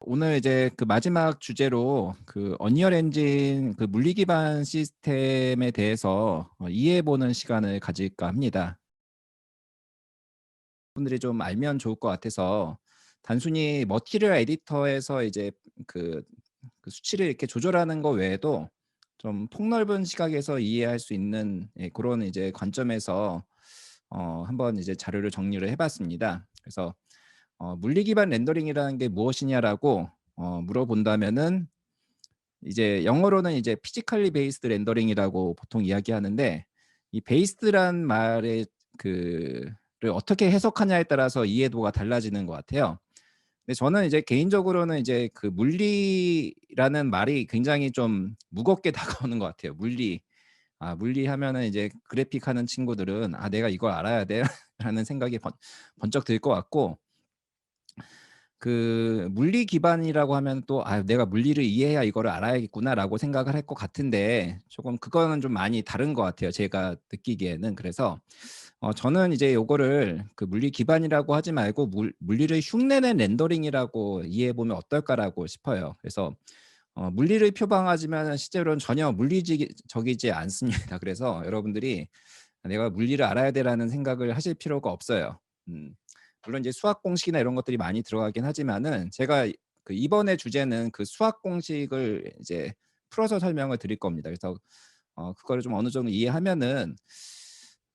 오늘 이제 그 마지막 주제로 그 언리얼 엔진 그 물리 기반 시스템에 대해서 이해해 보는 시간을 가질까 합니다. 분들이 좀 알면 좋을 것 같아서 단순히 머티리얼 에디터에서 이제 그, 그 수치를 이렇게 조절하는 거 외에도 좀 폭넓은 시각에서 이해할 수 있는 그런 이제 관점에서 한번 이제 자료를 정리를 해봤습니다. 그래서 물리 기반 렌더링이라는 게 무엇이냐라고 물어본다면은 이제 영어로는 이제 피지컬리 베이스드 렌더링이라고 보통 이야기하는데, 이 베이스드란 말의 그를 어떻게 해석하냐에 따라서 이해도가 달라지는 것 같아요. 근데 저는 이제 개인적으로는 이제 그 물리라는 말이 굉장히 좀 무겁게 다가오는 것 같아요. 물리. 물리 하면은 이제 그래픽 하는 친구들은 내가 이걸 알아야 돼라는 생각이 번쩍 들 것 같고, 그 물리 기반이라고 하면 또 '내가 물리를 이해해야 이거를 알아야겠구나.'라고 생각을 할 것 같은데, 조금 그거는 좀 많이 다른 것 같아요, 제가 느끼기에는. 그래서 저는 이제 요거를 그 물리 기반이라고 하지 말고 물리를 흉내낸 렌더링이라고 이해해 보면 어떨까라고 싶어요. 그래서 물리를 표방하지만은 실제로는 전혀 물리적이지 않습니다. 그래서 여러분들이 '내가 물리를 알아야 돼.'라는 생각을 하실 필요가 없어요. 음. 물론 이제 수학 공식이나 이런 것들이 많이 들어가긴 하지만은, 제가 그 이번에 주제는 그 수학 공식을 이제 풀어서 설명을 드릴 겁니다. 그래서 그거를 좀 어느 정도 이해하면은,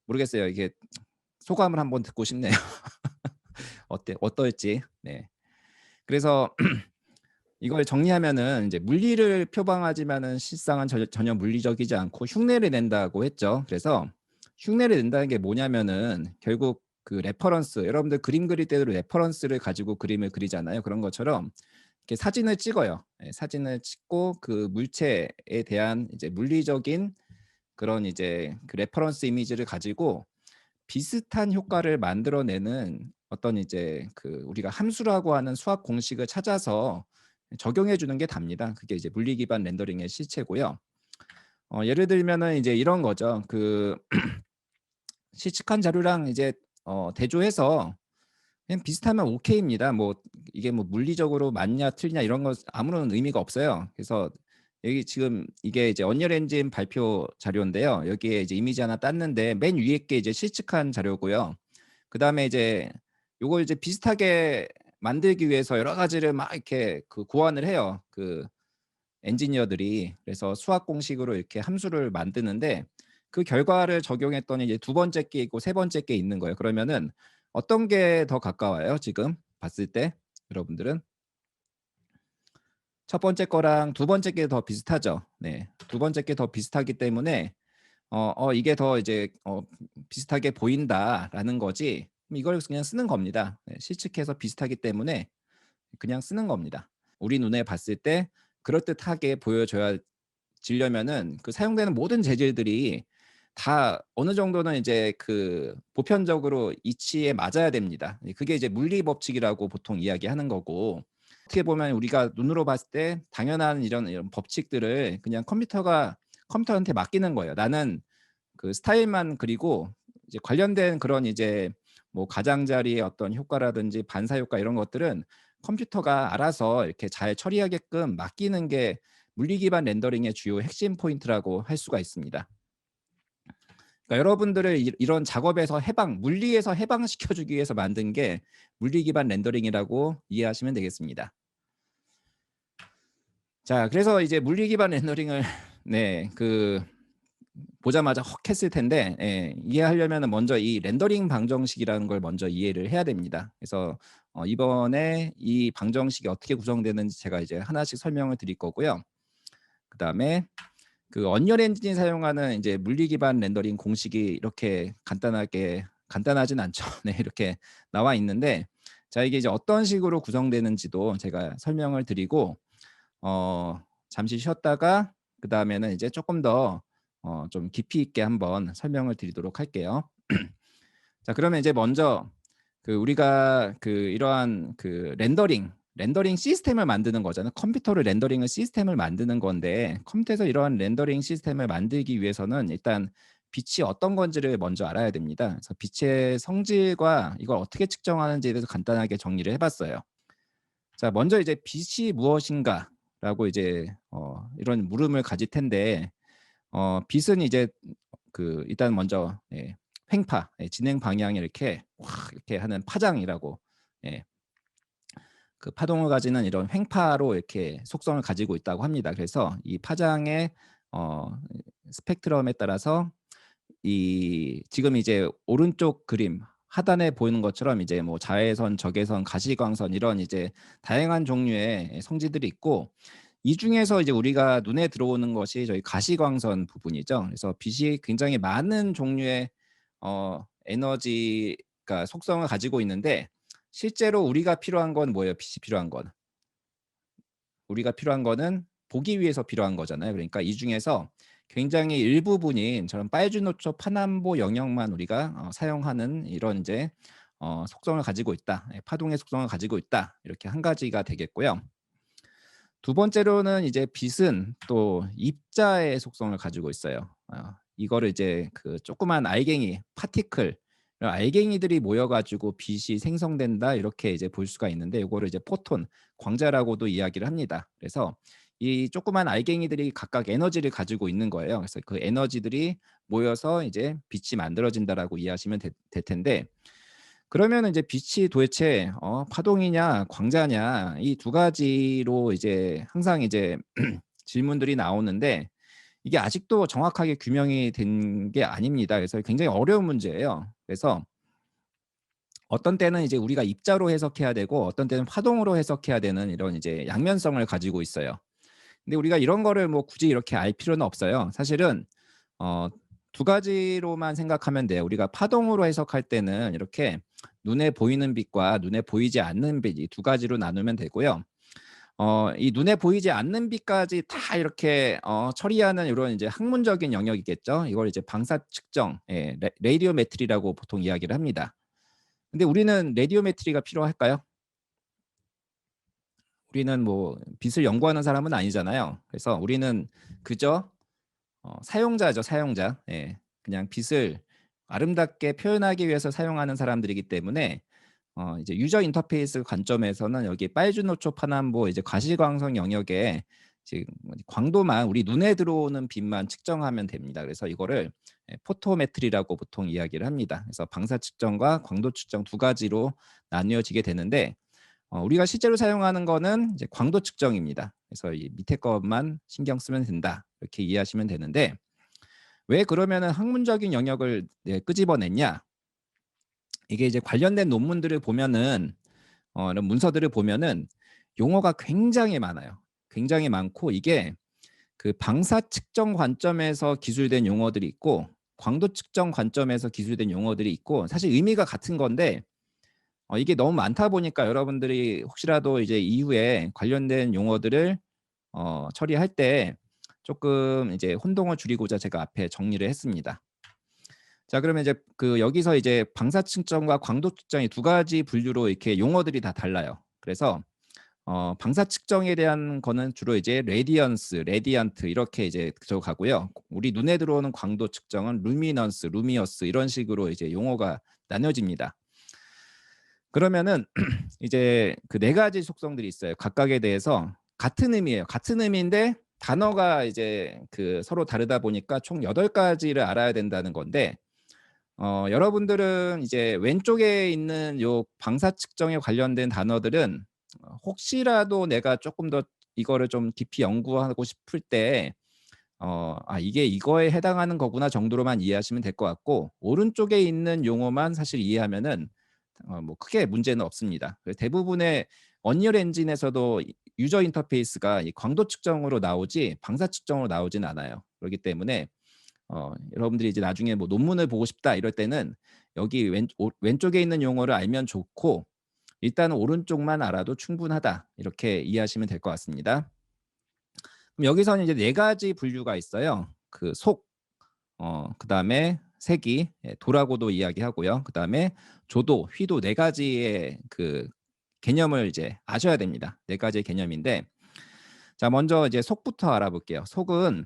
모르겠어요. 이게 소감을 한번 듣고 싶네요. 어떨지. 네. 그래서 이걸 정리하면은, 이제 물리를 표방하지만은 실상은 전혀 물리적이지 않고 흉내를 낸다고 했죠. 그래서 흉내를 낸다는 게 뭐냐면은, 결국 그 레퍼런스, 여러분들 그림 그릴 때도 레퍼런스를 가지고 그림을 그리잖아요. 그런 것처럼 이렇게 사진을 찍어요. 사진을 찍고 그 물체에 대한 이제 물리적인 그런 이제 그 레퍼런스 이미지를 가지고 비슷한 효과를 만들어내는 어떤 이제 그 우리가 함수라고 하는 수학 공식을 찾아서 적용해 주는 게 답니다. 그게 이제 물리 기반 렌더링의 실체고요. 예를 들면은 이제 이런 거죠. 그 실측한 자료랑 이제 대조해서 그냥 비슷하면 오케이입니다. 뭐 이게 뭐 물리적으로 맞냐 틀리냐 이런 거 아무런 의미가 없어요. 그래서 여기 지금 이게 이제 언리얼 엔진 발표 자료인데요. 여기에 이제 이미지 하나 땄는데, 맨 위에 게 이제 실측한 자료고요. 그다음에 이제 요걸 이제 비슷하게 만들기 위해서 여러 가지를 막 이렇게 그 고안을 해요, 그 엔지니어들이. 그래서 수학 공식으로 이렇게 함수를 만드는데, 그 결과를 적용했더니 이제 두 번째 게 있고 세 번째 게 있는 거예요. 그러면은 어떤 게 더 가까워요, 지금 봤을 때 여러분들은? 첫 번째 거랑 두 번째 게 더 비슷하죠. 네. 두 번째 게 더 비슷하기 때문에 이게 더 이제 비슷하게 보인다라는 거지, 이걸 그냥 쓰는 겁니다. 네, 실측해서 비슷하기 때문에 그냥 쓰는 겁니다. 우리 눈에 봤을 때 그럴듯하게 보여줘야 지려면은 그 사용되는 모든 재질들이 다 어느 정도는 이제 그 보편적으로 이치에 맞아야 됩니다. 그게 이제 물리 법칙이라고 보통 이야기하는 거고, 어떻게 보면 우리가 눈으로 봤을 때 당연한 이런 법칙들을 그냥 컴퓨터한테 맡기는 거예요. 나는 그 스타일만 그리고 이제 관련된 그런 이제 뭐 가장자리의 어떤 효과라든지 반사 효과 이런 것들은 컴퓨터가 알아서 이렇게 잘 처리하게끔 맡기는 게 물리 기반 렌더링의 주요 핵심 포인트라고 할 수가 있습니다. 그러니까 여러분들을 이런 작업에서 물리에서 해방시켜 주기 위해서 만든 게 물리 기반 렌더링이라고 이해하시면 되겠습니다. 자, 그래서 이제 물리 기반 렌더링을 네, 보자마자 헉 했을 텐데, 이해하려면 먼저 이 렌더링 방정식이라는 걸 먼저 이해를 해야 됩니다. 그래서 이번에 이 방정식이 어떻게 구성되는지 제가 이제 하나씩 설명을 드릴 거고요. 그다음에 그 언리얼 엔진이 사용하는 이제 물리 기반 렌더링 공식이 이렇게 간단하진 않죠. 네, 이렇게 나와 있는데, 자, 이게 이제 어떤 식으로 구성되는지도 제가 설명을 드리고, 잠시 쉬었다가 그다음에는 이제 조금 더 좀 깊이 있게 한번 설명을 드리도록 할게요. 자, 그러면 이제 먼저 그 우리가 그 이러한 그 렌더링 시스템을 만드는 거잖아요. 컴퓨터를 렌더링을 시스템을 만드는 건데, 컴퓨터에서 이러한 렌더링 시스템을 만들기 위해서는 일단 빛이 어떤 건지를 먼저 알아야 됩니다. 그래서 빛의 성질과 이걸 어떻게 측정하는지에 대해서 간단하게 정리를 해봤어요. 자, 먼저 이제 빛이 무엇인가라고 이제 이런 물음을 가질 텐데, 빛은 이제 일단 먼저 횡파, 진행 방향이 이렇게 확 이렇게 하는 파장이라고, 예, 그 파동을 가지는 이런 횡파로 이렇게 속성을 가지고 있다고 합니다. 그래서 이 파장의 어, 스펙트럼에 따라서 이 지금 이제 오른쪽 그림 하단에 보이는 것처럼 이제 뭐 자외선, 적외선, 가시광선 이런 이제 다양한 종류의 성질들이 있고, 이 중에서 이제 우리가 눈에 들어오는 것이 저희 가시광선 부분이죠. 그래서 빛이 굉장히 많은 종류의 에너지가 속성을 가지고 있는데, 실제로 우리가 필요한 건 뭐예요? 빛이 필요한 건. 우리가 필요한 거는 보기 위해서 필요한 거잖아요. 그러니까 이 중에서 굉장히 일부분인 저런 빨주노초 파남보 영역만 우리가 사용하는 이런 이제 속성을 가지고 있다. 파동의 속성을 가지고 있다. 이렇게 한 가지가 되겠고요. 두 번째로는 이제 빛은 또 입자의 속성을 가지고 있어요. 이거를 이제 그 조그만 알갱이, 파티클, 이런 알갱이들이 모여가지고 빛이 생성된다 이렇게 이제 볼 수가 있는데, 이거를 이제 포톤, 광자라고도 이야기를 합니다. 그래서 이 조그만 알갱이들이 각각 에너지를 가지고 있는 거예요. 그래서 그 에너지들이 모여서 이제 빛이 만들어진다라고 이해하시면 될 텐데, 그러면 이제 빛이 도대체 파동이냐 광자냐 이 두 가지로 이제 항상 이제 질문들이 나오는데, 이게 아직도 정확하게 규명이 된 게 아닙니다. 그래서 굉장히 어려운 문제예요. 그래서 어떤 때는 이제 우리가 입자로 해석해야 되고, 어떤 때는 파동으로 해석해야 되는 이런 이제 양면성을 가지고 있어요. 근데 우리가 이런 거를 뭐 굳이 이렇게 알 필요는 없어요. 사실은 어, 두 가지로만 생각하면 돼요. 우리가 파동으로 해석할 때는 이렇게 눈에 보이는 빛과 눈에 보이지 않는 빛, 이 두 가지로 나누면 되고요. 이 눈에 보이지 않는 빛까지 다 이렇게 처리하는 이런 이제 학문적인 영역이겠죠. 이걸 이제 방사 측정, 레이디오메트리라고 보통 이야기를 합니다. 근데 우리는 레디오메트리가 필요할까요? 우리는 뭐 빛을 연구하는 사람은 아니잖아요. 그래서 우리는 그저 사용자죠, 사용자. 예, 그냥 빛을 아름답게 표현하기 위해서 사용하는 사람들이기 때문에 이제 유저 인터페이스 관점에서는 여기 빨주노초 파남보 이제 과시광선 영역에 지금 광도만 우리 눈에 들어오는 빛만 측정하면 됩니다. 그래서 이거를 포토메트리라고 보통 이야기를 합니다. 그래서 방사 측정과 광도 측정 두 가지로 나뉘어지게 되는데, 우리가 실제로 사용하는 거는 이제 광도 측정입니다. 그래서 이 밑에 것만 신경 쓰면 된다. 이렇게 이해하시면 되는데, 왜 그러면은 학문적인 영역을 끄집어냈냐? 이게 이제 관련된 논문들을 보면은 이런 문서들을 보면은 용어가 굉장히 많아요. 굉장히 많고, 이게 그 방사 측정 관점에서 기술된 용어들이 있고, 광도 측정 관점에서 기술된 용어들이 있고, 사실 의미가 같은 건데 이게 너무 많다 보니까 여러분들이 혹시라도 이제 이후에 관련된 용어들을 처리할 때 조금 이제 혼동을 줄이고자 제가 앞에 정리를 했습니다. 자, 그러면 이제 여기서 이제 방사 측정과 광도 측정이 두 가지 분류로 이렇게 용어들이 다 달라요. 그래서 방사 측정에 대한 거는 주로 이제 레디언스, 레디언트 이렇게 이제 들어가고요. 우리 눈에 들어오는 광도 측정은 루미넌스, 루미어스 이런 식으로 이제 용어가 나눠집니다. 그러면은 이제 그 네 가지 속성들이 있어요. 각각에 대해서 같은 의미예요. 같은 의미인데 단어가 이제 서로 다르다 보니까 총 8가지를 알아야 된다는 건데, 여러분들은 이제 왼쪽에 있는 요 방사 측정에 관련된 단어들은 혹시라도 내가 조금 더 이거를 좀 깊이 연구하고 싶을 때 이게 이거에 해당하는 거구나 정도로만 이해하시면 될 것 같고, 오른쪽에 있는 용어만 사실 이해하면은 뭐 크게 문제는 없습니다. 대부분의 언리얼 엔진에서도 유저 인터페이스가 이 광도 측정으로 나오지 방사 측정으로 나오진 않아요. 그렇기 때문에 여러분들이 이제 나중에 뭐 논문을 보고 싶다 이럴 때는 여기 왼쪽에 있는 용어를 알면 좋고, 일단은 오른쪽만 알아도 충분하다 이렇게 이해하시면 될 것 같습니다. 그럼 여기서는 이제 네 가지 분류가 있어요. 그다음에 색이, 도라고도 이야기하고요. 그다음에 조도, 휘도 네 가지의 개념을 이제 아셔야 됩니다. 네 가지의 개념인데, 자, 먼저 이제 속부터 알아볼게요. 속은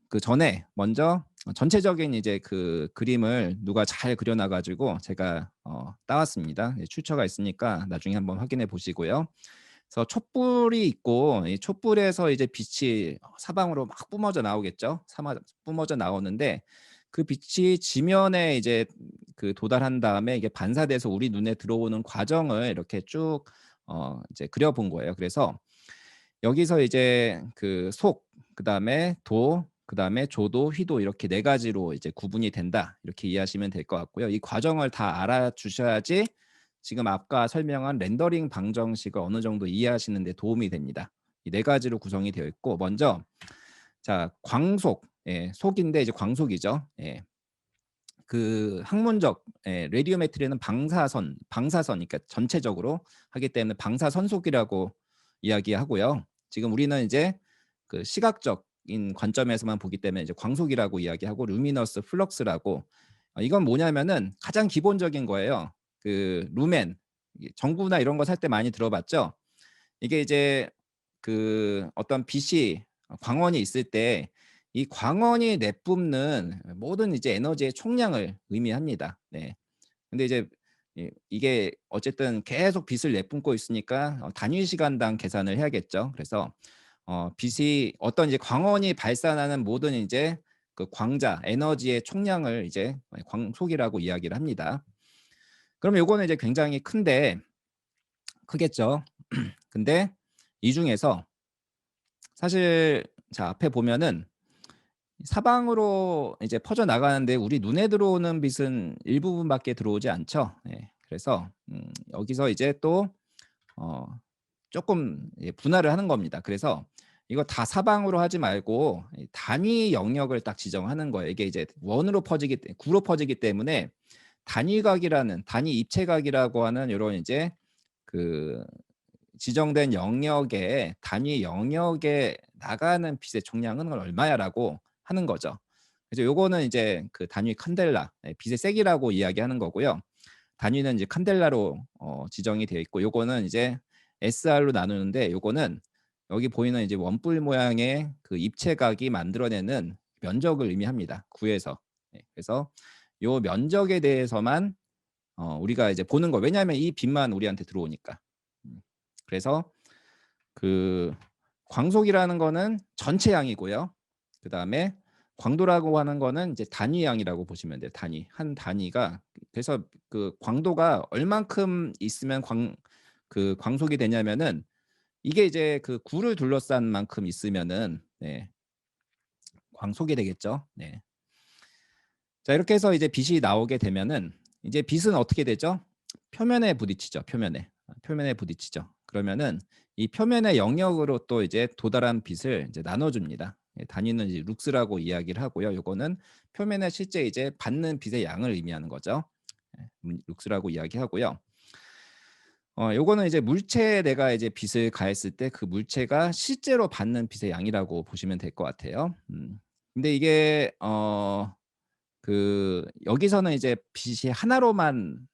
그 전에 먼저 전체적인 이제 그 그림을 누가 잘 그려 놔 가지고 제가 따왔습니다. 예, 출처가 있으니까 나중에 한번 확인해 보시고요. 그래서 촛불이 있고 이 촛불에서 이제 빛이 사방으로 막 뿜어져 나오겠죠. 사마 뿜어져 나오는데 그 빛이 지면에 이제 그 도달한 다음에 이게 반사돼서 우리 눈에 들어오는 과정을 이렇게 쭉 이제 그려 본 거예요. 그래서 여기서 이제 그 속, 그다음에 도, 그다음에 조도, 휘도 이렇게 네 가지로 이제 구분이 된다. 이렇게 이해하시면 될 것 같고요. 이 과정을 다 알아주셔야지 지금 아까 설명한 렌더링 방정식을 어느 정도 이해하시는 데 도움이 됩니다. 이 네 가지로 구성이 되어 있고 먼저 자, 광속. 예, 속인데 이제 광속이죠. 예. 그 학문적 레디오메트리는 방사선 그러니까 전체적으로 하기 때문에 방사선속이라고 이야기하고요. 지금 우리는 이제 그 시각적인 관점에서만 보기 때문에 이제 광속이라고 이야기하고 루미너스 플럭스라고 이건 뭐냐면은 가장 기본적인 거예요. 그 루멘 전구나 이런 거 살 때 많이 들어봤죠? 이게 이제 그 어떤 빛이 광원이 있을 때 이 광원이 내뿜는 모든 이제 에너지의 총량을 의미합니다. 네. 근데 이제 이게 어쨌든 계속 빛을 내뿜고 있으니까 단위 시간당 계산을 해야겠죠. 그래서 빛이 어떤 이제 광원이 발산하는 모든 이제 그 광자 에너지의 총량을 이제 광속이라고 이야기를 합니다. 그러면 요거는 이제 굉장히 크겠죠. 근데 이 중에서 사실 자 앞에 보면은 사방으로 이제 퍼져 나가는데 우리 눈에 들어오는 빛은 일부분밖에 들어오지 않죠. 예. 그래서 여기서 이제 또 어 쪼끔 분할을 하는 겁니다. 그래서 이거 다 사방으로 하지 말고 이 단위 영역을 딱 지정하는 거예요. 이게 이제 원으로 퍼지기 구로 퍼지기 때문에 단위각이라는 단위 입체각이라고 하는 요런 이제 그 지정된 영역에 단위 영역에 나가는 빛의 총량은 얼마야라고 하는 거죠. 그래서 요거는 이제 그 단위 칸델라, 빛의 세기라고 이야기하는 거고요. 단위는 이제 칸델라로 지정이 되어 있고 요거는 이제 SR로 나누는데 요거는 여기 보이는 이제 원뿔 모양의 그 입체각이 만들어내는 면적을 의미합니다. 구에서. 그래서 요 면적에 대해서만 우리가 이제 보는 거. 왜냐하면 이 빛만 우리한테 들어오니까. 그래서 그 광속이라는 거는 전체 양이고요. 그다음에 광도라고 하는 거는 이제 단위 양이라고 보시면 돼요. 단위. 한 단위가 그래서 그 광도가 얼만큼 있으면 그 광속이 되냐면은 이게 이제 그 구를 둘러싼 만큼 있으면은 광속이 되겠죠. 네. 자, 이렇게 해서 이제 빛이 나오게 되면은 이제 빛은 어떻게 되죠? 표면에 부딪히죠. 표면에 부딪히죠. 그러면은 이 표면의 영역으로 또 이제 도달한 빛을 이제 나눠줍니다. 단위는 이제 룩스라고 이야기를 하고요. 요거는 표면에 실제 이제 받는 빛의 양을 의미하는 거죠. 룩스라고 이야기하고요. 요거는 이제 물체에 내가 이제 빛을 가했을 때 그 물체가 실제로 받는 빛의 양이라고 보시면 될 것 같아요. 근데 이게 그 여기서는 이제 빛이 하나로만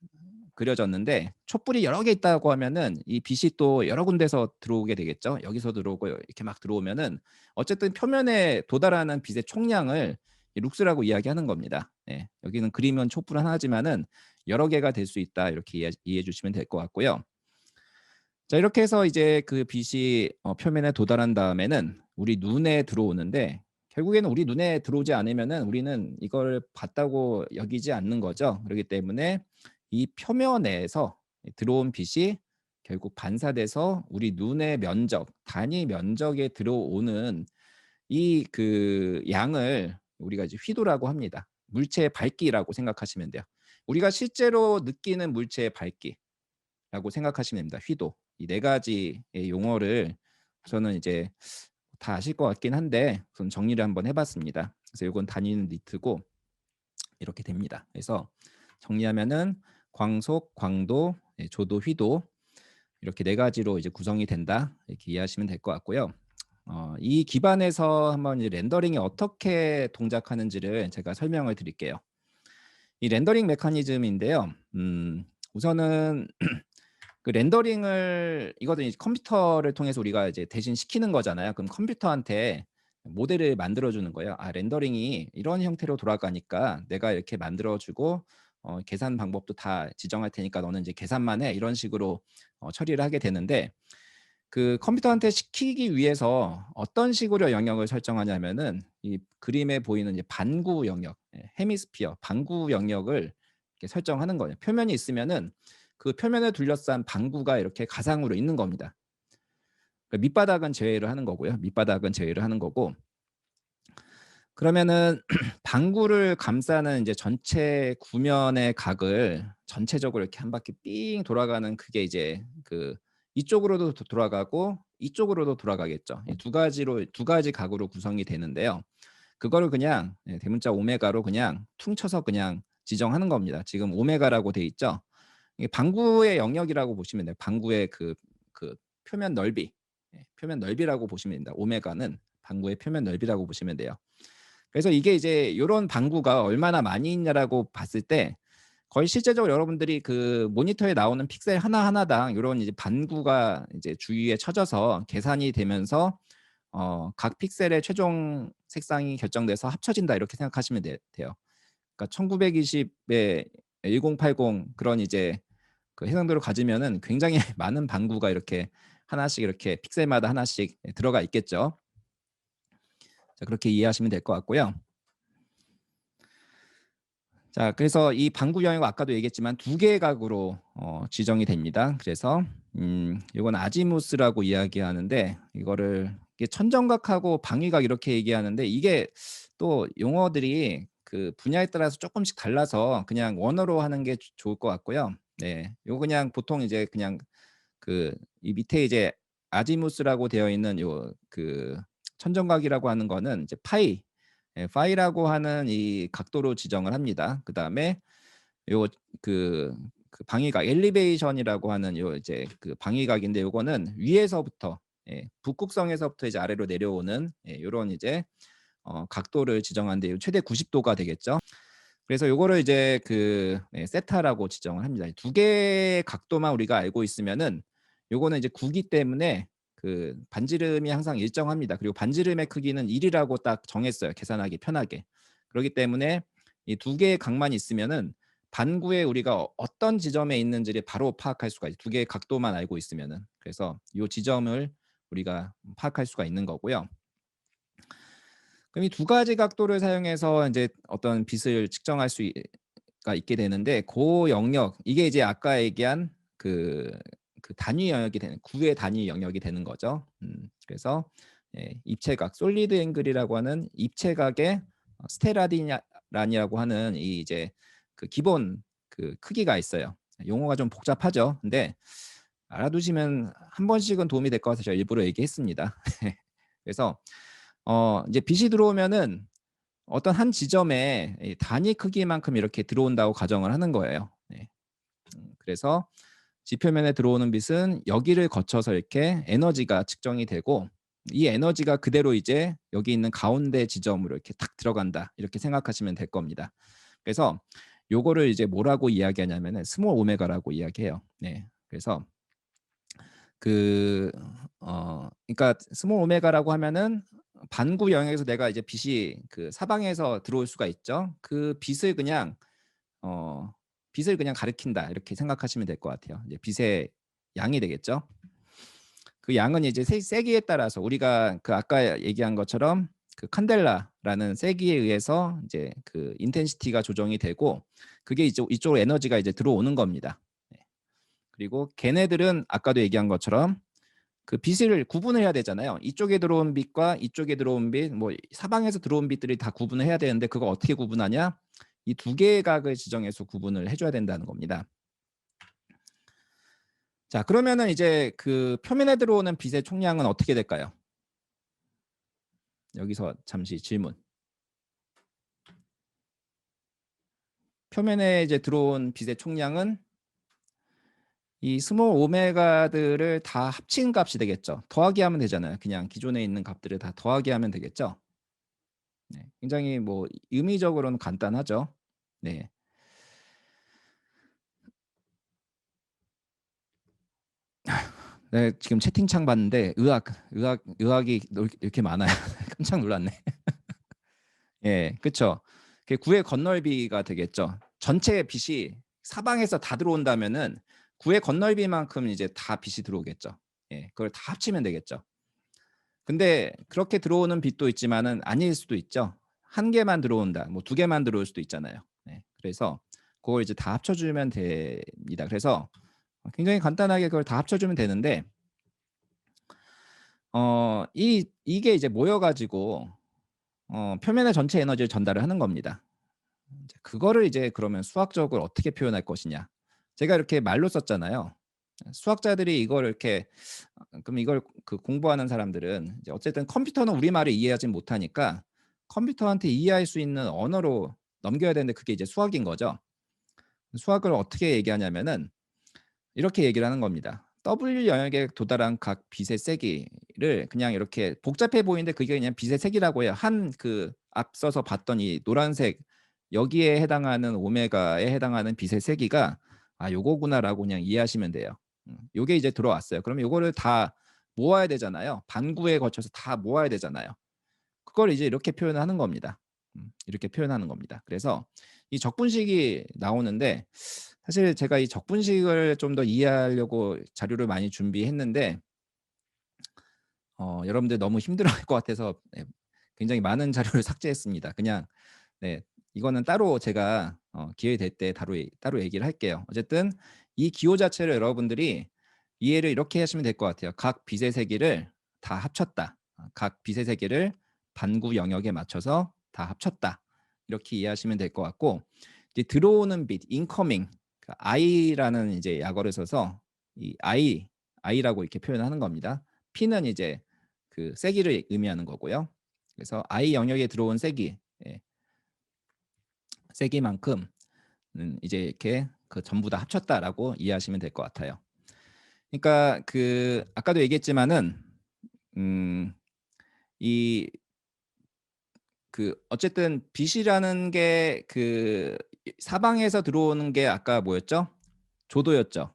그려졌는데 촛불이 여러 개 있다고 하면은 이 빛이 또 여러 군데서 들어오게 되겠죠. 여기서 들어오고 이렇게 막 들어오면은 어쨌든 표면에 도달하는 빛의 총량을 이 룩스라고 이야기하는 겁니다. 예. 여기는 그림은 촛불 하나지만은 여러 개가 될 수 있다. 이렇게 이해해 주시면 될 것 같고요. 자, 이렇게 해서 이제 그 빛이 표면에 도달한 다음에는 우리 눈에 들어오는데 결국에는 우리 눈에 들어오지 않으면은 우리는 이걸 봤다고 여기지 않는 거죠. 그렇기 때문에 이 표면에서 들어온 빛이 결국 반사돼서 우리 눈의 면적, 단위 면적에 들어오는 이 그 양을 우리가 이제 휘도라고 합니다. 물체의 밝기라고 생각하시면 돼요. 우리가 실제로 느끼는 물체의 밝기라고 생각하시면 됩니다. 휘도. 이 네 가지의 용어를 저는 이제 다 아실 것 같긴 한데 우선 정리를 한번 해 봤습니다. 그래서 요건 단위는 니트고 이렇게 됩니다. 그래서 정리하면은 광속, 광도, 조도, 휘도 이렇게 네 가지로 이제 구성이 된다. 이렇게 이해하시면 될 것 같고요. 이 기반에서 한번 이제 렌더링이 어떻게 동작하는지를 제가 설명을 드릴게요. 이 렌더링 메커니즘인데요. 우선은 그 렌더링을 이거는 이제 컴퓨터를 통해서 우리가 이제 대신 시키는 거잖아요. 그럼 컴퓨터한테 모델을 만들어 주는 거예요. 아, 렌더링이 이런 형태로 돌아가니까 내가 이렇게 만들어 주고 계산 방법도 다 지정할 테니까 너는 이제 계산만 해. 이런 식으로 처리를 하게 되는데, 그 컴퓨터한테 시키기 위해서 어떤 식으로 영역을 설정하냐면은 이 그림에 보이는 이제 반구 영역, 헤미스피어, 반구 영역을 이렇게 설정하는 거예요. 표면이 있으면은 그 표면을 둘러싼 반구가 이렇게 가상으로 있는 겁니다. 그러니까 밑바닥은 제외를 하는 거고요. 밑바닥은 제외를 하는 거고. 그러면은 방구를 감싸는 이제 전체 구면의 각을 전체적으로 이렇게 한 바퀴 삥 돌아가는, 그게 이제 그 이쪽으로도 돌아가고 이쪽으로도 돌아가겠죠. 이 두 가지로, 두 가지 각으로 구성이 되는데요. 그거를 그냥 대문자 오메가로 그냥 퉁쳐서 그냥 지정하는 겁니다. 지금 오메가라고 돼 있죠. 이게 방구의 영역이라고 보시면 돼요. 방구의 그 표면 넓이, 표면 넓이라고 보시면 됩니다. 오메가는 방구의 표면 넓이라고 보시면 돼요. 그래서 이게 이제 요런 방구가 얼마나 많이 있냐라고 봤을 때 거의 실제적으로 여러분들이 그 모니터에 나오는 픽셀 하나하나당 요런 이제 반구가 이제 주위에 쳐져서 계산이 되면서 각 픽셀의 최종 색상이 결정돼서 합쳐진다, 이렇게 생각하시면 돼요. 그러니까 1920에 1080 그런 이제 그 해상도를 가지면은 굉장히 많은 반구가 이렇게 하나씩 이렇게 픽셀마다 하나씩 들어가 있겠죠. 자, 그렇게 이해하시면 될 것 같고요. 자, 그래서 이 방구 영역 아까도 얘기했지만 두 개의 각으로 지정이 됩니다. 그래서 이건 아지무스라고 이야기하는데, 이거를 이게 천정각하고 방위각 이렇게 얘기하는데, 이게 또 용어들이 그 분야에 따라서 조금씩 달라서 그냥 원어로 하는 게 좋을 것 같고요. 네, 이거 그냥 보통 이제 그냥 그 이 밑에 이제 아지무스라고 되어 있는 요 그 천정각이라고 하는 거는 이제 파이, 파이라고 하는 이 각도로 지정을 합니다. 그다음에 요 그 방위각 엘리베이션이라고 하는 요 이제 그 방위각인데, 요거는 위에서부터 북극성에서부터 이제 아래로 내려오는 요런 이제 각도를 지정하는데 요 최대 90도가 되겠죠. 그래서 요거를 이제 그 세타라고 지정을 합니다. 두 개의 각도만 우리가 알고 있으면은 요거는 이제 구기 때문에 그 반지름이 항상 일정합니다. 그리고 반지름의 크기는 1이라고 딱 정했어요. 계산하기 편하게. 그렇기 때문에 이 두 개의 각만 있으면은 반구에 우리가 어떤 지점에 있는지를 바로 파악할 수가 있어요. 두 개의 각도만 알고 있으면은. 그래서 요 지점을 우리가 파악할 수가 있는 거고요. 그럼 이 두 가지 각도를 사용해서 이제 어떤 빛을 측정할 수가 있게 되는데, 그 영역, 이게 이제 아까 얘기한 그 단위 영역이 되는, 구의 단위 영역이 되는 거죠. 그래서 입체각, 솔리드 앵글이라고 하는 입체각의 스테라딘이라고 하는 이 이제 그 기본 그 크기가 있어요. 용어가 좀 복잡하죠. 근데 알아두시면 한 번씩은 도움이 될 것 같아서 제가 일부러 얘기했습니다. 그래서 이제 빛이 들어오면은 어떤 한 지점에 이 단위 크기만큼 이렇게 들어온다고 가정을 하는 거예요. 네. 그래서 지표면에 들어오는 빛은 여기를 거쳐서 이렇게 에너지가 측정이 되고, 이 에너지가 그대로 이제 여기 있는 가운데 지점으로 이렇게 탁 들어간다, 이렇게 생각하시면 될 겁니다. 그래서 요거를 이제 뭐라고 이야기하냐면은 스몰 오메가라고 이야기해요. 네. 그래서 그러니까 스몰 오메가라고 하면은 반구 영역에서 내가 이제 빛이 그 사방에서 들어올 수가 있죠. 그 어 빛을 그냥 가리킨다, 이렇게 생각하시면 될 것 같아요. 이제 빛의 양이 되겠죠. 그 양은 이제 세기에 따라서 우리가 그 아까 얘기한 것처럼 그 칸델라라는 세기에 의해서 이제 그 인텐시티가 조정이 되고, 그게 이쪽으로 에너지가 이제 들어오는 겁니다. 네. 그리고 걔네들은 아까도 얘기한 것처럼 그 빛을 구분을 해야 되잖아요. 이쪽에 들어온 빛과 이쪽에 들어온 빛, 뭐 사방에서 들어온 빛들이 다 구분을 해야 되는데, 그거 어떻게 구분하냐? 이 두 개의 각을 지정해서 구분을 해줘야 된다는 겁니다. 자, 그러면은 이제 그 표면에 들어오는 빛의 총량은 어떻게 될까요? 여기서 잠시 질문. 표면에 이제 들어온 빛의 총량은 이 스몰 오메가들을 다 합친 값이 되겠죠. 더하기 하면 되잖아요. 그냥 기존에 있는 값들을 다 더하기 하면 되겠죠. 네, 굉장히 뭐 의미적으로는 간단하죠. 네. 네, 지금 채팅창 봤는데 의학이 이렇게 많아요. 깜짝 놀랐네. 예, 그쵸. 그게 구의 건널비가 되겠죠. 전체 빛이 사방에서 다 들어온다면은 구의 건널비만큼 이제 다 빛이 들어오겠죠. 예, 그걸 다 합치면 되겠죠. 근데 그렇게 들어오는 빛도 있지만은 아닐 수도 있죠. 한 개만 들어온다, 뭐 두 개만 들어올 수도 있잖아요. 네, 그래서 그걸 이제 다 합쳐주면 됩니다. 그래서 굉장히 간단하게 그걸 다 합쳐주면 되는데, 이게 이제 모여가지고 표면의 전체 에너지를 전달을 하는 겁니다. 이제 그거를 이제 그러면 수학적으로 어떻게 표현할 것이냐. 제가 이렇게 말로 썼잖아요. 수학자들이 이걸 이렇게 그럼 이걸 그 공부하는 사람들은 이제 어쨌든 컴퓨터는 우리말을 이해하지 못하니까 컴퓨터한테 이해할 수 있는 언어로 넘겨야 되는데 그게 이제 수학인 거죠. 수학을 어떻게 얘기하냐면은 이렇게 얘기를 하는 겁니다. W 영역에 도달한 각 빛의 세기를 그냥 이렇게 복잡해 보이는데 그게 그냥 빛의 세기라고 해요. 한 그 앞서서 봤던 이 노란색 여기에 해당하는 오메가에 해당하는 빛의 세기가 '아 요거구나.'라고 그냥 이해하시면 돼요. 요게 이제 들어왔어요. 그러면 요거를 다 모아야 되잖아요. 반구에 거쳐서 다 모아야 되잖아요. 그걸 이제 이렇게 표현을 하는 겁니다. 이렇게 표현하는 겁니다. 그래서 이 적분식이 나오는데 사실 제가 이 적분식을 좀 더 이해하려고 자료를 많이 준비했는데 여러분들 너무 힘들어할 것 같아서 네, 굉장히 많은 자료를 삭제했습니다. 그냥 네, 이거는 따로 제가 기회 될 때 따로 얘기를 할게요. 어쨌든 이 기호 자체를 여러분들이 이해를 이렇게 하시면 될 것 같아요. 각 빛의 세기를 다 합쳤다. 각 빛의 세기를 반구 영역에 맞춰서 다 합쳤다. 이렇게 이해하시면 될 것 같고, 이제 들어오는 빛, incoming, I라는 이제 약어를 써서 이 I라고 이렇게 표현하는 겁니다. P는 이제 그 세기를 의미하는 거고요. 그래서 I 영역에 들어온 세기, 예, 세기만큼 이제 이렇게 그 전부 다 합쳤다라고 이해하시면 될 것 같아요. 그러니까 그 아까도 얘기했지만은 이 그 어쨌든 빛이라는 게 그 사방에서 들어오는 게 아까 뭐였죠? 조도였죠.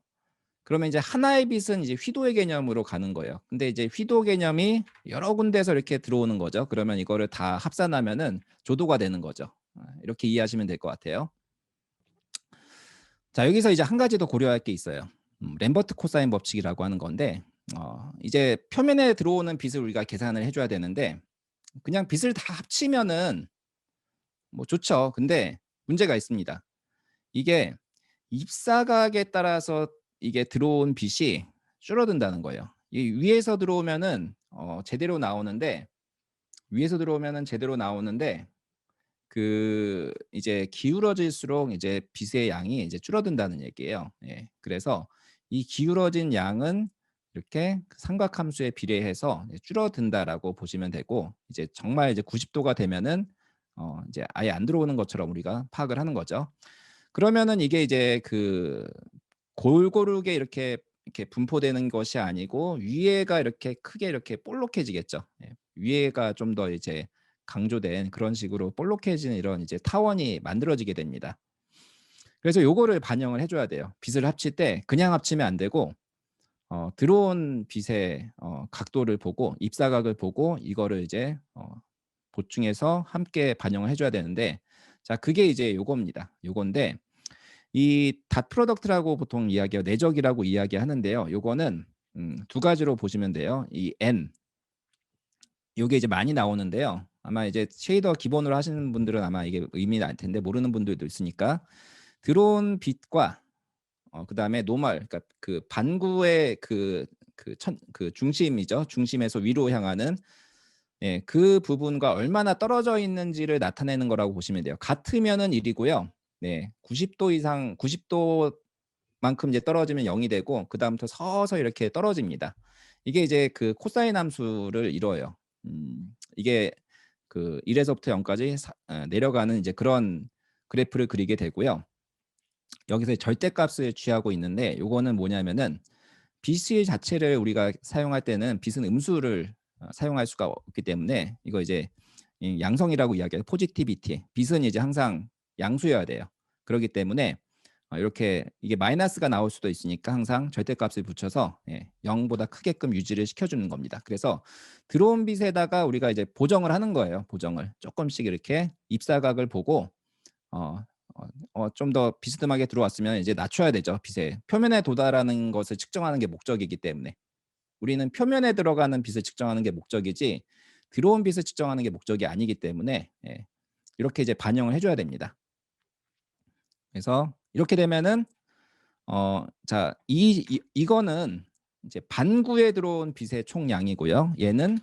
그러면 이제 하나의 빛은 이제 휘도의 개념으로 가는 거예요. 근데 이제 휘도 개념이 여러 군데서 이렇게 들어오는 거죠. 그러면 이거를 다 합산하면은 조도가 되는 거죠. 이렇게 이해하시면 될 것 같아요. 자, 여기서 이제 한 가지 더 고려할 게 있어요. 램버트 코사인 법칙이라고 하는 건데 이제 표면에 들어오는 빛을 우리가 계산을 해줘야 되는데 그냥 빛을 다 합치면은 뭐 좋죠. 근데 문제가 있습니다. 이게 입사각에 따라서 이게 들어온 빛이 줄어든다는 거예요. 이 위에서 들어오면은 제대로 나오는데 위에서 들어오면은 제대로 나오는데 그 이제 기울어질수록 이제 빛의 양이 이제 줄어든다는 얘기예요. 예. 그래서 이 기울어진 양은 이렇게 삼각함수에 비례해서 줄어든다라고 보시면 되고 이제 정말 이제 90도가 되면은 이제 아예 안 들어오는 것처럼 우리가 파악을 하는 거죠. 그러면은 이게 이제 그 골고루게 이렇게 분포되는 것이 아니고 위에가 이렇게 크게 이렇게 볼록해지겠죠. 예. 위에가 좀 더 이제 강조된 그런 식으로 볼록해지는 이런 이제 타원이 만들어지게 됩니다. 그래서 요거를 반영을 해 줘야 돼요. 빛을 합칠 때 그냥 합치면 안 되고 들어온 빛의 각도를 보고 입사각을 보고 이거를 이제 보충해서 함께 반영을 해 줘야 되는데 자 그게 이제 요겁니다. 요건데 이 닷 프로덕트라고 보통 이야기해요. 내적이라고 이야기하는데요. 요거는 두 가지로 보시면 돼요. 이 N 요게 이제 많이 나오는데요. 아마 이제 쉐이더 기본으로 하시는 분들은 아마 이게 의미는 알 텐데 모르는 분들도 있으니까 들어온 빛과 그다음에 노멀 그러니까 그 반구의 그 중심이죠. 중심에서 위로 향하는 예, 그 부분과 얼마나 떨어져 있는지를 나타내는 거라고 보시면 돼요. 같으면은 1이고요. 네. 90도 이상 90도만큼 이제 떨어지면 0이 되고 그다음부터 서서히 이렇게 떨어집니다. 이게 이제 그 코사인 함수를 이뤄요. 이게 그 1 에서부터 0 까지 내려가는 이제 그런 그래프를 그리게 되고요. 여기서 절대값을 취하고 있는데 요거는 뭐냐면은 빛의 자체를 우리가 사용할 때는 빛은 음수를 사용할 수가 없기 때문에 이거 이제 이 양성이라고 이야기해요. 포지티비티. 빛은 이제 항상 양수여야 돼요. 그렇기 때문에 이렇게 이게 마이너스가 나올 수도 있으니까 항상 절대값을 붙여서 0보다 크게끔 유지를 시켜주는 겁니다. 그래서 들어온 빛에다가 우리가 이제 보정을 하는 거예요. 보정을 조금씩 이렇게 입사각을 보고 좀 더 비스듬하게 들어왔으면 이제 낮춰야 되죠. 빛의 표면에 도달하는 것을 측정하는 게 목적이기 때문에 우리는 표면에 들어가는 빛을 측정하는 게 목적이지 들어온 빛을 측정하는 게 목적이 아니기 때문에 이렇게 이제 반영을 해줘야 됩니다. 그래서 이렇게 되면은 자, 이거는 이제 반구에 들어온 빛의 총량이고요. 얘는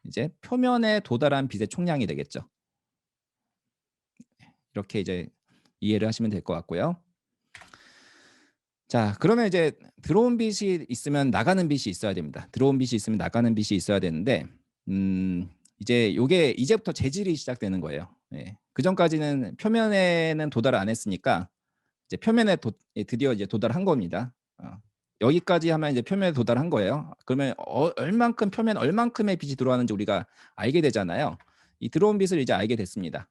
이제 표면에 도달한 빛의 총량이 되겠죠. 이렇게 이제 이해를 하시면 될 것 같고요. 자, 그러면 이제 들어온 빛이 있으면 나가는 빛이 있어야 됩니다. 들어온 빛이 있으면 나가는 빛이 있어야 되는데 이제 요게 이제부터 재질이 시작되는 거예요. 그 전까지는 표면에는 도달 안 했으니까 이제 표면에 드디어 이제 도달한 겁니다. 여기까지 하면 이제 표면에 도달한 거예요. 그러면 얼만큼 표면 얼만큼의 빛이 들어가는지 우리가 알게 되잖아요. 이 들어온 빛을 이제 알게 됐습니다.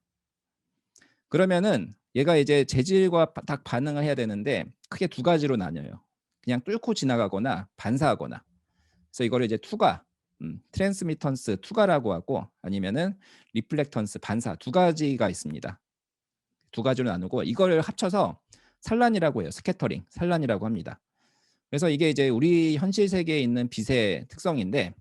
그러면은 얘가 이제 재질과 딱 반응을 해야 되는데 크게 두 가지로 나뉘어요. 그냥 뚫고 지나가거나 반사하거나. 그래서 이거를 이제 투가, 트랜스미턴스 투가라고 하고 아니면은 리플렉턴스 반사 두 가지가 있습니다. 두 가지로 나누고 이걸 합쳐서 산란이라고 해요. 스캐터링, 산란이라고 합니다. 그래서 이게 이제 우리 현실 세계에 있는 빛의 특성인데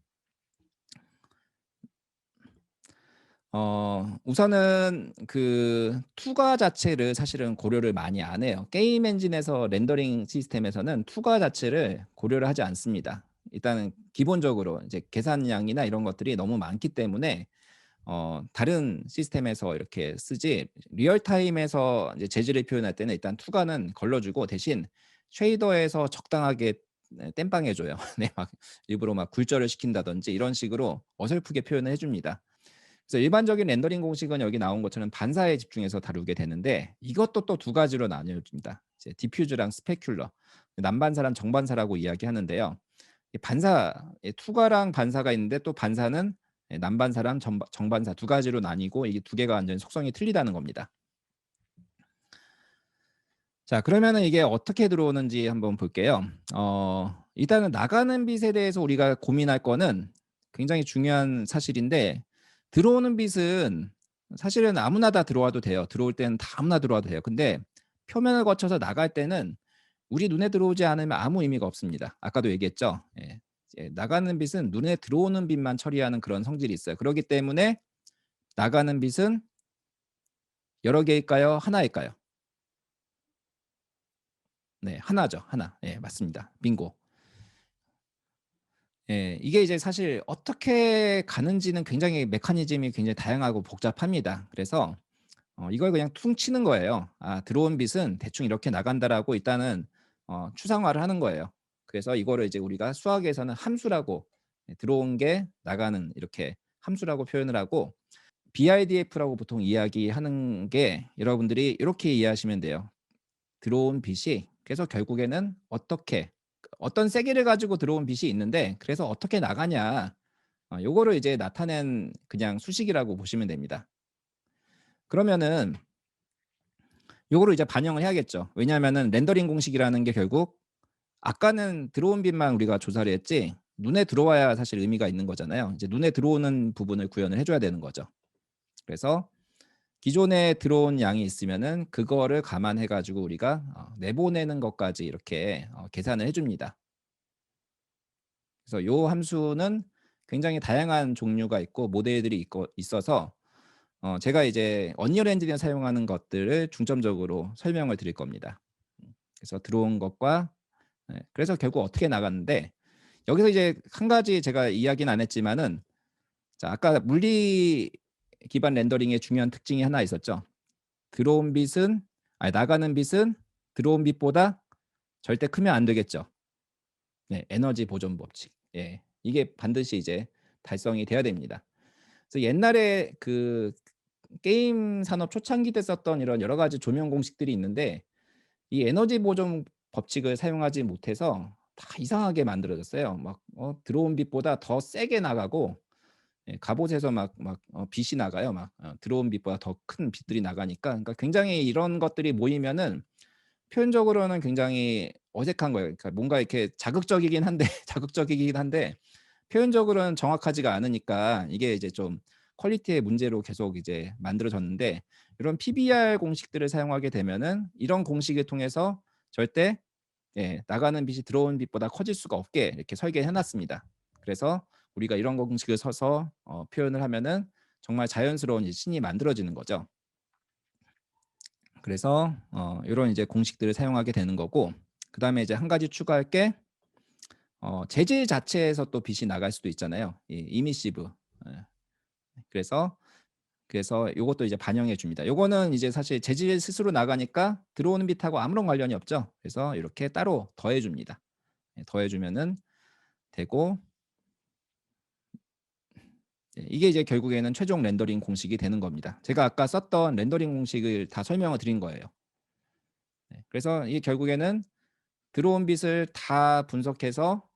우선은 그 투과 자체를 사실은 고려를 많이 안 해요. 게임 엔진에서 렌더링 시스템에서는 투과 자체를 고려를 하지 않습니다. 일단은 기본적으로 이제 계산량이나 이런 것들이 너무 많기 때문에 다른 시스템에서 이렇게 쓰지 리얼타임에서 이제 재질을 표현할 때는 일단 투과는 걸러주고 대신 쉐이더에서 적당하게 땜빵해줘요. 네, 막 일부러 막 굴절을 시킨다든지 이런 식으로 어설프게 표현을 해줍니다. 그래서 일반적인 렌더링 공식은 여기 나온 것처럼 반사에 집중해서 다루게 되는데 이것도 또 두 가지로 나뉘어집니다. 이제 디퓨즈랑 스페큘러, 난반사랑 정반사라고 이야기하는데요. 반사, 투과랑 반사가 있는데 또 반사는 난반사랑 정반사 두 가지로 나뉘고 이게 두 개가 완전히 속성이 틀리다는 겁니다. 자, 그러면은 이게 어떻게 들어오는지 한번 볼게요. 일단은 나가는 빛에 대해서 우리가 고민할 거는 굉장히 중요한 사실인데 들어오는 빛은 사실은 아무나 다 들어와도 돼요. 들어올 때는 다 아무나 들어와도 돼요. 근데 표면을 거쳐서 나갈 때는 우리 눈에 들어오지 않으면 아무 의미가 없습니다. 아까도 얘기했죠. 나가는 빛은 눈에 들어오는 빛만 처리하는 그런 성질이 있어요. 그렇기 때문에 나가는 빛은 여러 개일까요? 하나일까요? 네, 하나죠. 하나. 맞습니다. 빙고. 이게 이제 사실 어떻게 가는지는 굉장히 메커니즘이 굉장히 다양하고 복잡합니다. 그래서 이걸 그냥 퉁 치는 거예요. 들어온 빛은 대충 이렇게 나간다라고 일단은 추상화를 하는 거예요. 그래서 이거를 이제 우리가 수학에서는 함수라고 들어온 게 나가는 이렇게 함수라고 표현을 하고 BIDF라고 보통 이야기하는 게 여러분들이 이렇게 이해하시면 돼요. 들어온 빛이 그래서 결국에는 어떤 세기를 가지고 들어온 빛이 있는데 그래서 어떻게 나가냐 요거를 이제 나타낸 그냥 수식이라고 보시면 됩니다. 그러면은 요거를 이제 반영을 해야겠죠. 왜냐하면은 렌더링 공식이라는 게 결국 아까는 들어온 빛만 우리가 조사를 했지 눈에 들어와야 사실 의미가 있는 거잖아요. 이제 눈에 들어오는 부분을 구현을 해줘야 되는 거죠. 그래서 기존에 들어온 양이 있으면은 그거를 감안해 가지고 우리가 내보내는 것까지 이렇게 계산을 해줍니다. 그래서 요 함수는 굉장히 다양한 종류가 있고 모델들이 있어서 제가 이제 언리얼 엔진에 사용하는 것들을 중점적으로 설명을 드릴 겁니다. 그래서 들어온 것과 그래서 결국 어떻게 나갔는데 여기서 이제 한 가지 제가 이야기는 안 했지만은 자, 아까 물리 기반 렌더링의 중요한 특징이 하나 있었죠. 들어온 빛은 나가는 빛은 들어온 빛보다 절대 크면 안 되겠죠. 네, 에너지 보존 법칙. 이게 반드시 이제 달성이 돼야 됩니다. 그래서 옛날에 그 게임 산업 초창기 때 썼던 이런 여러 가지 조명 공식들이 있는데 이 에너지 보존 법칙을 사용하지 못해서 다 이상하게 만들어졌어요. 막 들어온 빛보다 더 세게 나가고 갑옷에서 막 빛이 나가요. 막 들어온 빛보다 더 큰 빛들이 나가니까 그러니까 굉장히 이런 것들이 모이면은 표현적으로는 굉장히 어색한 거예요. 그러니까 뭔가 이렇게 자극적이긴 한데 자극적이긴 한데 표현적으로는 정확하지가 않으니까 이게 이제 좀 퀄리티의 문제로 계속 이제 만들어졌는데, 이런 PBR 공식들을 사용하게 되면은 이런 공식을 통해서 절대 나가는 빛이 들어오는 빛보다 커질 수가 없게 이렇게 설계해 놨습니다. 그래서 우리가 이런 공식을 써서 표현을 하면은 정말 자연스러운 이제 신이 만들어지는 거죠. 그래서 이런 이제 공식들을 사용하게 되는 거고, 그다음에 이제 한 가지 추가할 게 재질 자체에서 또 빛이 나갈 수도 있잖아요. 이 이미시브. 예. 그래서 요것도 이제 반영해 줍니다. 요거는 이제 사실 재질 스스로 나가니까 들어오는 빛하고 아무런 관련이 없죠. 그래서 이렇게 따로 더해 줍니다. 더해 주면은 되고, 이게 이제 결국에는 최종 렌더링 공식이 되는 겁니다. 제가 아까 썼던 렌더링 공식을 다 설명을 드린 거예요. 그래서 이게 결국에는 들어온 빛을 다 분석해서,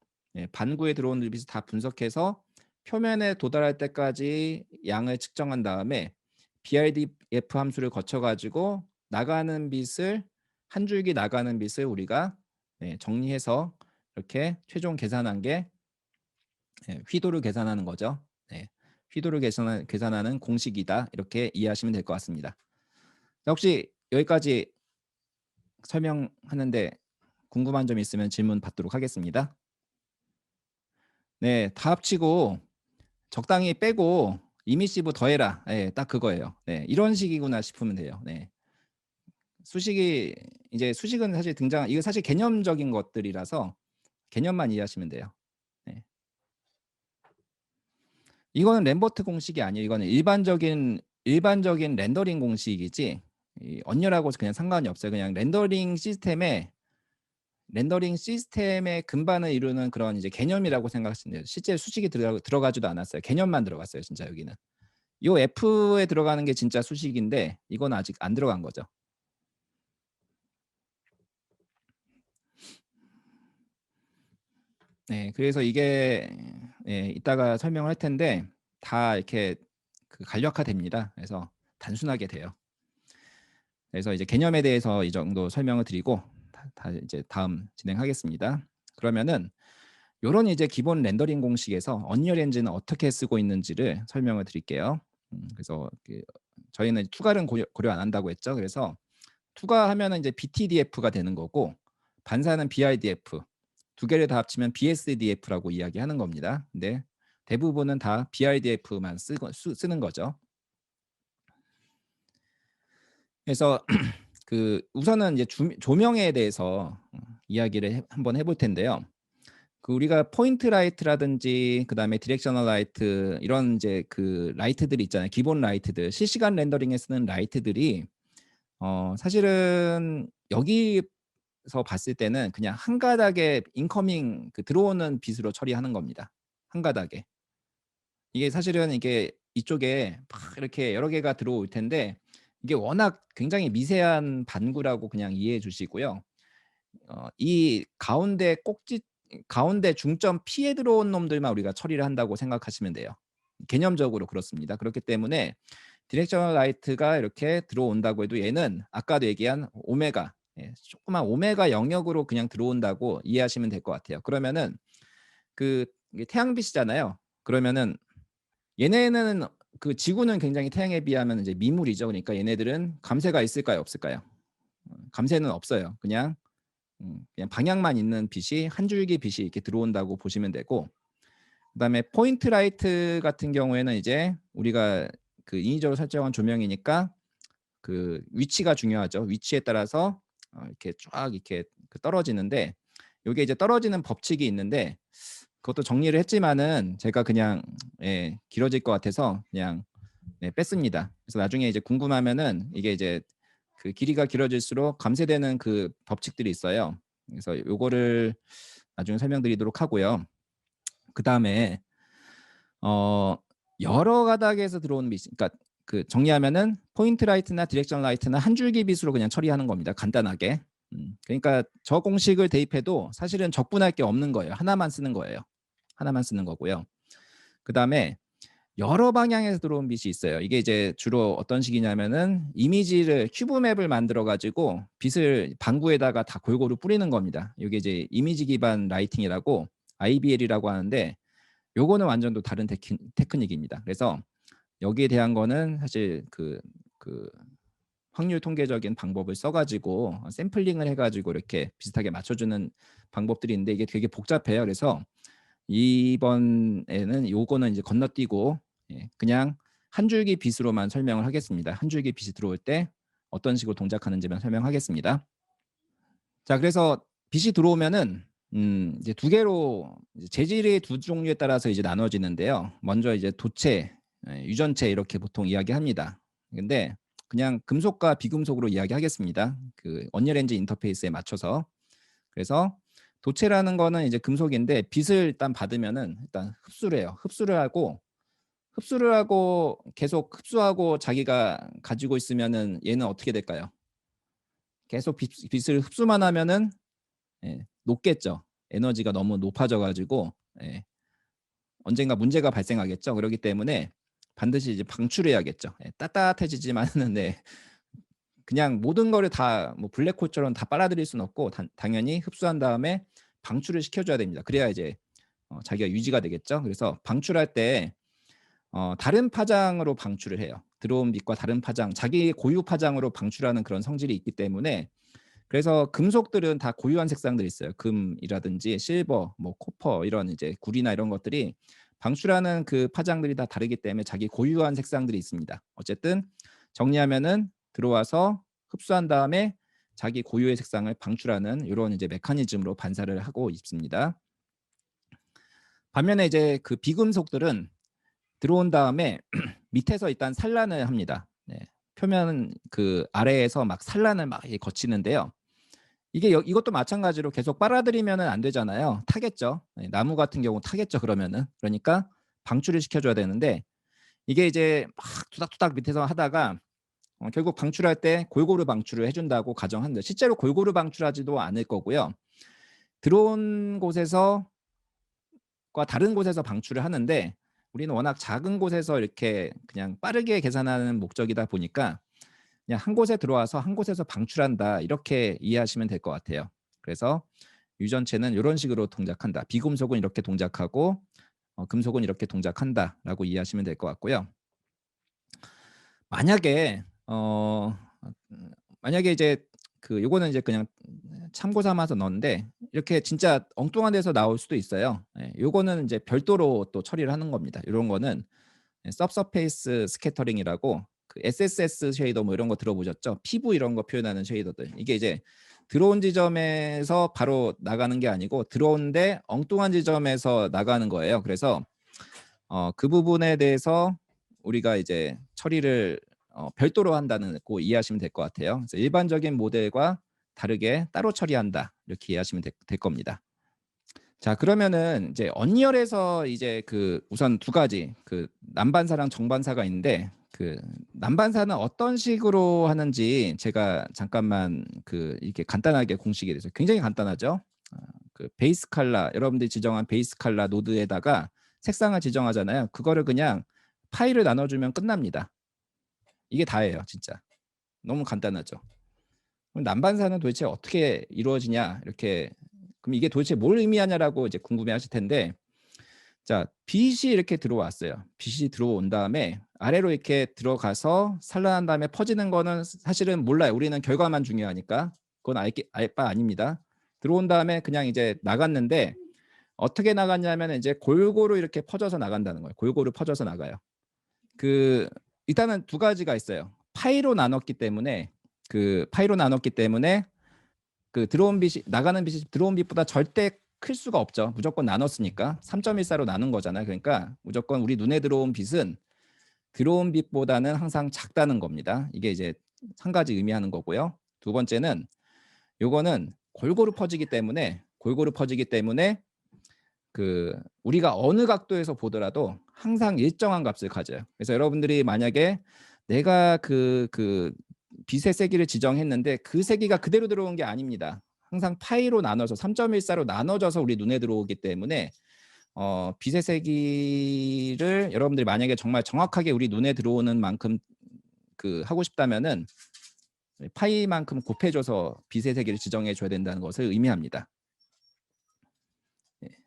반구에 들어오는 빛을 다 분석해서 표면에 도달할 때까지 양을 측정한 다음에 BRDF 함수를 거쳐 가지고 나가는 빛을, 한 줄기 나가는 빛을 우리가 정리해서 이렇게 최종 계산한 게 휘도를 계산하는 거죠. 휘도를 계산하는 공식이다, 이렇게 이해하시면 될 것 같습니다. 혹시 여기까지 설명하는데 궁금한 점 있으면 질문 받도록 하겠습니다. 네, 다 합치고 적당히 빼고 이미시브 더해라. 딱 그거예요. 이런 식이구나 싶으면 돼요. 수식이 이제 수식은 사실 이거 사실 개념적인 것들이라서 개념만 이해하시면 돼요. 이거는 램버트 공식이 아니에요. 이거는 일반적인 렌더링 공식이지, 언어라고 그냥 상관이 없어요. 그냥 렌더링 시스템의 근반을 이루는 그런 이제 개념이라고 생각하시면 돼요. 실제 수식이 들어가지도 않았어요. 개념만 들어갔어요. 진짜 여기는. 요 F에 들어가는 게 진짜 수식인데 이건 아직 안 들어간 거죠. 그래서 이게 이따가 설명을 할 텐데 다 이렇게 간략화됩니다. 그래서 단순하게 돼요. 그래서 이제 개념에 대해서 이 정도 설명을 드리고 이제 다음 진행하겠습니다. 그러면은 요런 이제 기본 렌더링 공식에서 언리얼 엔진은 어떻게 쓰고 있는지를 설명을 드릴게요. 그래서 저희는 투과는 고려 안 한다고 했죠. 그래서 투과하면은 이제 BTDF가 되는 거고, 반사는 BRDF, 두 개를 다 합치면 BSDF라고 이야기하는 겁니다. 근데 대부분은 다 BRDF만 쓰는 거죠. 그래서 우선은 이제 조명에 대해서 이야기를 한번 해볼 텐데요. 우리가 포인트 라이트라든지 그다음에 디렉셔널 라이트, 이런 이제 라이트들이 있잖아요. 기본 라이트들, 실시간 렌더링에 쓰는 라이트들이 사실은 여기서 봤을 때는 그냥 한 가닥의 인커밍 들어오는 빛으로 처리하는 겁니다. 한 가닥에. 이게 사실은 이게 이쪽에 막 이렇게 여러 개가 들어올 텐데 이게 워낙 굉장히 미세한 반구라고 그냥 이해해 주시고요. 이 가운데 중점 P에 들어온 놈들만 우리가 처리를 한다고 생각하시면 돼요. 개념적으로 그렇습니다. 그렇기 때문에 디렉셔널 라이트가 이렇게 들어온다고 해도 얘는 아까도 얘기한 오메가, 조그만 오메가 영역으로 그냥 들어온다고 이해하시면 될 것 같아요. 그러면은 이게 태양빛이잖아요. 그러면은 얘네는 지구는 굉장히 태양에 비하면 이제 미물이죠. 그러니까 얘네들은 감쇄가 있을까요, 없을까요? 감쇄는 없어요. 그냥 방향만 있는 빛이, 한 줄기 빛이 이렇게 들어온다고 보시면 되고, 그다음에 포인트 라이트 같은 경우에는 이제 우리가 인위적으로 설정한 조명이니까 위치가 중요하죠. 위치에 따라서 이렇게 쫙 이렇게 떨어지는데, 이게 이제 떨어지는 법칙이 있는데 그것도 정리를 했지만은 제가 그냥 길어질 것 같아서 그냥 뺐습니다. 그래서 나중에 이제 궁금하면은 이게 이제 길이가 길어질수록 감쇄되는 법칙들이 있어요. 그래서 요거를 나중에 설명드리도록 하고요. 그 다음에 여러 가닥에서 들어오는 빛, 그러니까 정리하면은 포인트 라이트나 디렉션 라이트나 한 줄기 빛으로 그냥 처리하는 겁니다. 간단하게. 그러니까 저 공식을 대입해도 사실은 적분할 게 없는 거예요. 하나만 쓰는 거예요. 하나만 쓰는 거고요. 그 다음에 여러 방향에서 들어온 빛이 있어요. 이게 이제 주로 어떤 식이냐면은 이미지를 큐브맵을 만들어 가지고 빛을 방구에다가 다 골고루 뿌리는 겁니다. 이게 이제 이미지 기반 라이팅이라고 IBL이라고 하는데 요거는 완전 또 다른 테크닉입니다. 그래서 여기에 대한 거는 사실 그 확률 통계적인 방법을 써 가지고 샘플링을 해 가지고 이렇게 비슷하게 맞춰 주는 방법들이 있는데 이게 되게 복잡해요. 그래서 이번에는 요거는 이제 건너뛰고 그냥 한 줄기 빛으로만 설명을 하겠습니다. 한 줄기 빛이 들어올 때 어떤 식으로 동작하는지만 설명하겠습니다. 자, 그래서 빛이 들어오면은 이제 두 개로 재질의 두 종류에 따라서 이제 나눠지는데요. 먼저 이제 도체, 유전체 이렇게 보통 이야기합니다. 근데 그냥 금속과 비금속으로 이야기하겠습니다. 그 언리얼 엔진 인터페이스에 맞춰서. 그래서 도체라는 거는 이제 금속인데 빛을 일단 받으면은 일단 흡수를 해요. 흡수를 하고 계속 흡수하고 자기가 가지고 있으면은 얘는 어떻게 될까요? 계속 빛을 흡수만 하면은 녹겠죠. 에너지가 너무 높아져 가지고 언젠가 문제가 발생하겠죠. 그렇기 때문에 반드시 이제 방출해야겠죠. 따뜻해지지만은 그냥 모든 거를 다 뭐 블랙홀처럼 다 빨아들일 수는 없고 당연히 흡수한 다음에 방출을 시켜줘야 됩니다. 그래야 이제 자기가 유지가 되겠죠. 그래서 방출할 때 다른 파장으로 방출을 해요. 들어온 빛과 다른 파장, 자기 고유 파장으로 방출하는 그런 성질이 있기 때문에 그래서 금속들은 다 고유한 색상들이 있어요. 금이라든지 실버, 뭐 코퍼 이런 이제 구리나 이런 것들이 방출하는 그 파장들이 다 다르기 때문에 자기 고유한 색상들이 있습니다. 어쨌든 정리하면은 들어와서 흡수한 다음에 자기 고유의 색상을 방출하는 이런 이제 메커니즘으로 반사를 하고 있습니다. 반면에 이제 그 비금속들은 들어온 다음에 밑에서 일단 산란을 합니다. 표면 그 아래에서 막 산란을 막 거치는데요. 이것도 마찬가지로 계속 빨아들이면 안 되잖아요. 타겠죠. 나무 같은 경우 타겠죠. 그러니까 방출을 시켜줘야 되는데 이게 이제 막 투닥투닥 밑에서 하다가 결국 방출할 때 골고루 방출을 해준다고 가정한다. 실제로 골고루 방출하지도 않을 거고요. 들어온 곳에서 다른 곳에서 방출을 하는데 우리는 워낙 작은 곳에서 이렇게 그냥 빠르게 계산하는 목적이다 보니까 그냥 한 곳에 들어와서 한 곳에서 방출한다 이렇게 이해하시면 될 것 같아요. 그래서 유전체는 이런 식으로 동작한다. 비금속은 이렇게 동작하고 금속은 이렇게 동작한다라고 이해하시면 될 것 같고요. 만약에 만약에 이제 요거는 이제 그냥 참고 삼아서 넣었는데 이렇게 진짜 엉뚱한 데서 나올 수도 있어요. 요거는 이제 별도로 또 처리를 하는 겁니다. 이런 거는 subsurface 스캐터링이라고 그 SSS 쉐이더 뭐 이런 거 들어보셨죠? 피부 이런 거 표현하는 쉐이더들. 이게 이제 들어온 지점에서 바로 나가는 게 아니고 들어온데 엉뚱한 지점에서 나가는 거예요. 그래서 그 부분에 대해서 우리가 이제 처리를 별도로 한다는 거 이해하시면 될 것 같아요. 그래서 일반적인 모델과 다르게 따로 처리한다 이렇게 이해하시면 될 겁니다. 자, 그러면은 이제 언리얼에서 이제 우선 두 가지 난반사랑 정반사가 있는데 난반사는 어떤 식으로 하는지 제가 잠깐만 이렇게 간단하게 공식에 대해서 굉장히 간단하죠. 베이스 컬러 여러분들이 지정한 베이스 컬러 노드에다가 색상을 지정하잖아요. 그거를 그냥 파일을 나눠주면 끝납니다. 이게 다예요, 진짜. 너무 간단하죠. 그럼 난반사는 도대체 어떻게 이루어지냐 이렇게 그럼 이게 도대체 뭘 의미하냐라고 이제 궁금해하실 텐데 자 빛이 이렇게 들어왔어요. 빛이 들어온 다음에 아래로 이렇게 들어가서 산란한 다음에 퍼지는 거는 사실은 몰라요. 우리는 결과만 중요하니까 그건 알 바 아닙니다. 들어온 다음에 그냥 이제 나갔는데 어떻게 나갔냐면 이제 골고루 이렇게 퍼져서 나간다는 거예요. 골고루 퍼져서 나가요. 일단은 두 가지가 있어요. 파이로 나눴기 때문에 들어온 빛이 나가는 빛이 들어온 빛보다 절대 클 수가 없죠. 무조건 나눴으니까 3.14로 나눈 거잖아요. 그러니까 무조건 우리 눈에 들어온 빛은 들어온 빛보다는 항상 작다는 겁니다. 이게 이제 한 가지 의미하는 거고요. 두 번째는 요거는 골고루 퍼지기 때문에 우리가 어느 각도에서 보더라도 항상 일정한 값을 가져요. 그래서 여러분들이 만약에 내가 빛의 세기를 지정했는데 그 세기가 그대로 들어온 게 아닙니다. 항상 파이로 나눠서 3.14로 나눠져서 우리 눈에 들어오기 때문에 빛의 세기를 여러분들이 만약에 정말 정확하게 우리 눈에 들어오는 만큼 하고 싶다면은 파이만큼 곱해줘서 빛의 세기를 지정해 줘야 된다는 것을 의미합니다.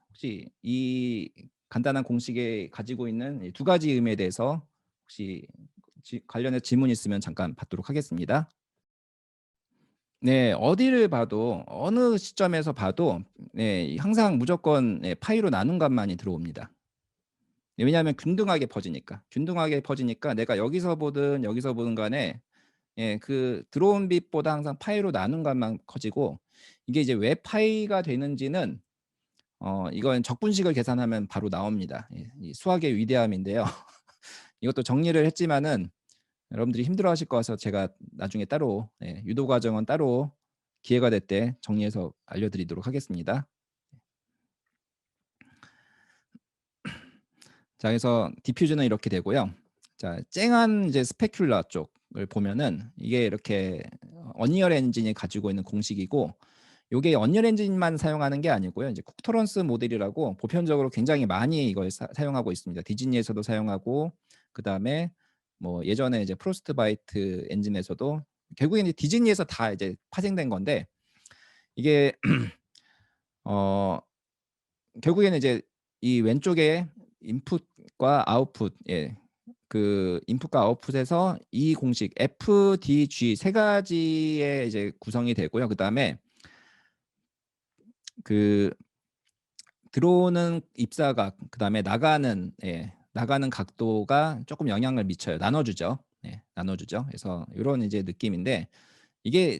혹시 이 간단한 공식에 가지고 있는 두 가지 의미에 대해서 혹시 관련해서 질문 있으면 잠깐 받도록 하겠습니다. 네, 어디를 봐도 어느 시점에서 봐도 네, 항상 무조건 파이로 나눈 값만이 들어옵니다. 네, 왜냐하면 균등하게 퍼지니까 내가 여기서 보든 여기서 보든 간에 들어온 빛보다 항상 파이로 나눈 값만 커지고, 이게 이제 왜 파이가 되는지는 이건 적분식을 계산하면 바로 나옵니다. 이 수학의 위대함인데요. 이것도 정리를 했지만은 여러분들이 힘들어하실 것 같아서 제가 나중에 따로 유도 과정은 따로 기회가 될 때 정리해서 알려드리도록 하겠습니다. 자, 그래서 디퓨즈는 이렇게 되고요. 자, 쨍한 이제 스페큘라 쪽을 보면은 이게 이렇게 언리얼 엔진이 가지고 있는 공식이고, 이게 언리얼 엔진만 사용하는 게 아니고요. 이제 쿡터런스 모델이라고 보편적으로 굉장히 많이 이걸 사용하고 있습니다. 디즈니에서도 사용하고, 그다음에 뭐 예전에 이제 프로스트바이트 엔진에서도, 결국엔 이제 디즈니에서 다 이제 파생된 건데, 이게 결국에는 이제 이 왼쪽에 인풋과 아웃풋, 인풋과 아웃풋에서 이 공식 FDG 세 가지의 이제 구성이 되고요. 그다음에 들어오는 입사각, 그다음에 나가는 각도가 조금 영향을 미쳐요. 나눠주죠. 나눠주죠. 그래서 이런 이제 느낌인데, 이게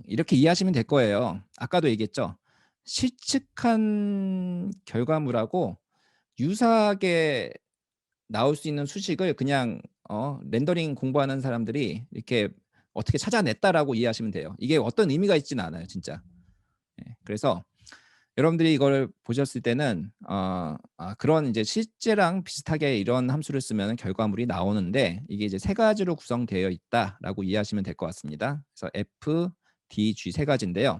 이렇게 이해하시면 될 거예요. 아까도 얘기했죠. 실측한 결과물하고 유사하게 나올 수 있는 수식을 그냥 렌더링 공부하는 사람들이 이렇게 어떻게 찾아냈다라고 이해하시면 돼요. 이게 어떤 의미가 있지는 않아요, 진짜. 그래서 여러분들이 이걸 보셨을 때는 그런 이제 실제랑 비슷하게 이런 함수를 쓰면 결과물이 나오는데, 이게 이제 세 가지로 구성되어 있다라고 이해하시면 될 것 같습니다. 그래서 F, D, G 세 가지인데요.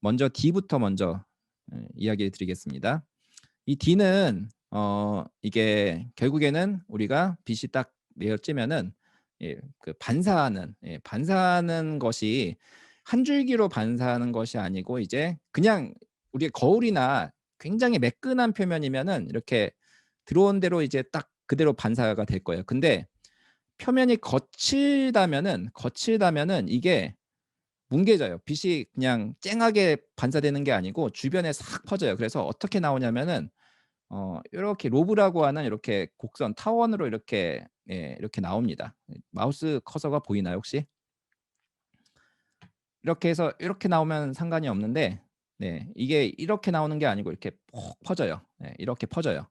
먼저 D부터 먼저 이야기 드리겠습니다. 이 D는 이게 결국에는 우리가 빛이 딱 내어지면은 반사하는 것이 한 줄기로 반사하는 것이 아니고, 이제 그냥 우리가 거울이나 굉장히 매끈한 표면이면은 이렇게 들어온 대로 이제 딱 그대로 반사가 될 거예요. 근데 표면이 거칠다면은 이게 뭉개져요. 빛이 그냥 쨍하게 반사되는 게 아니고 주변에 싹 퍼져요. 그래서 어떻게 나오냐면은 이렇게 로브라고 하는 이렇게 곡선 타원으로 이렇게 이렇게 나옵니다. 마우스 커서가 보이나요, 혹시? 이렇게 해서 이렇게 나오면 상관이 없는데, 이게 이렇게 나오는 게 아니고 이렇게 폭 퍼져요. 이렇게 퍼져요.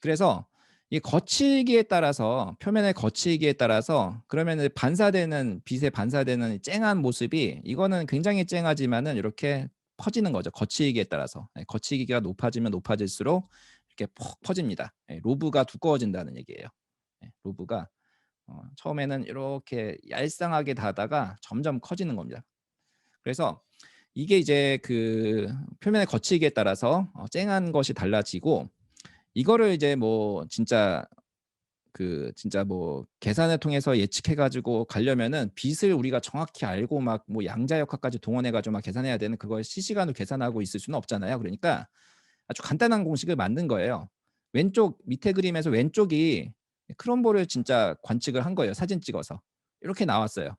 그래서 이 거치기에 따라서, 표면의 거치기에 따라서, 그러면 빛에 반사되는 쨍한 모습이, 이거는 굉장히 쨍하지만은 이렇게 퍼지는 거죠. 거치기에 따라서. 거치기가 높아지면 높아질수록 이렇게 폭 퍼집니다. 로브가 두꺼워진다는 얘기예요. 로브가 처음에는 이렇게 얄쌍하게 닿다가 점점 커지는 겁니다. 그래서 이게 이제 표면의 거치기에 따라서 쨍한 것이 달라지고, 이거를 이제 뭐 진짜 뭐 계산을 통해서 예측해 가지고 가려면은 빛을 우리가 정확히 알고 막 뭐 양자역학까지 동원해 가지고 막 계산해야 되는, 그걸 실시간으로 계산하고 있을 수는 없잖아요. 그러니까 아주 간단한 공식을 만든 거예요. 왼쪽 밑에 그림에서 왼쪽이 크롬볼을 진짜 관측을 한 거예요. 사진 찍어서. 이렇게 나왔어요.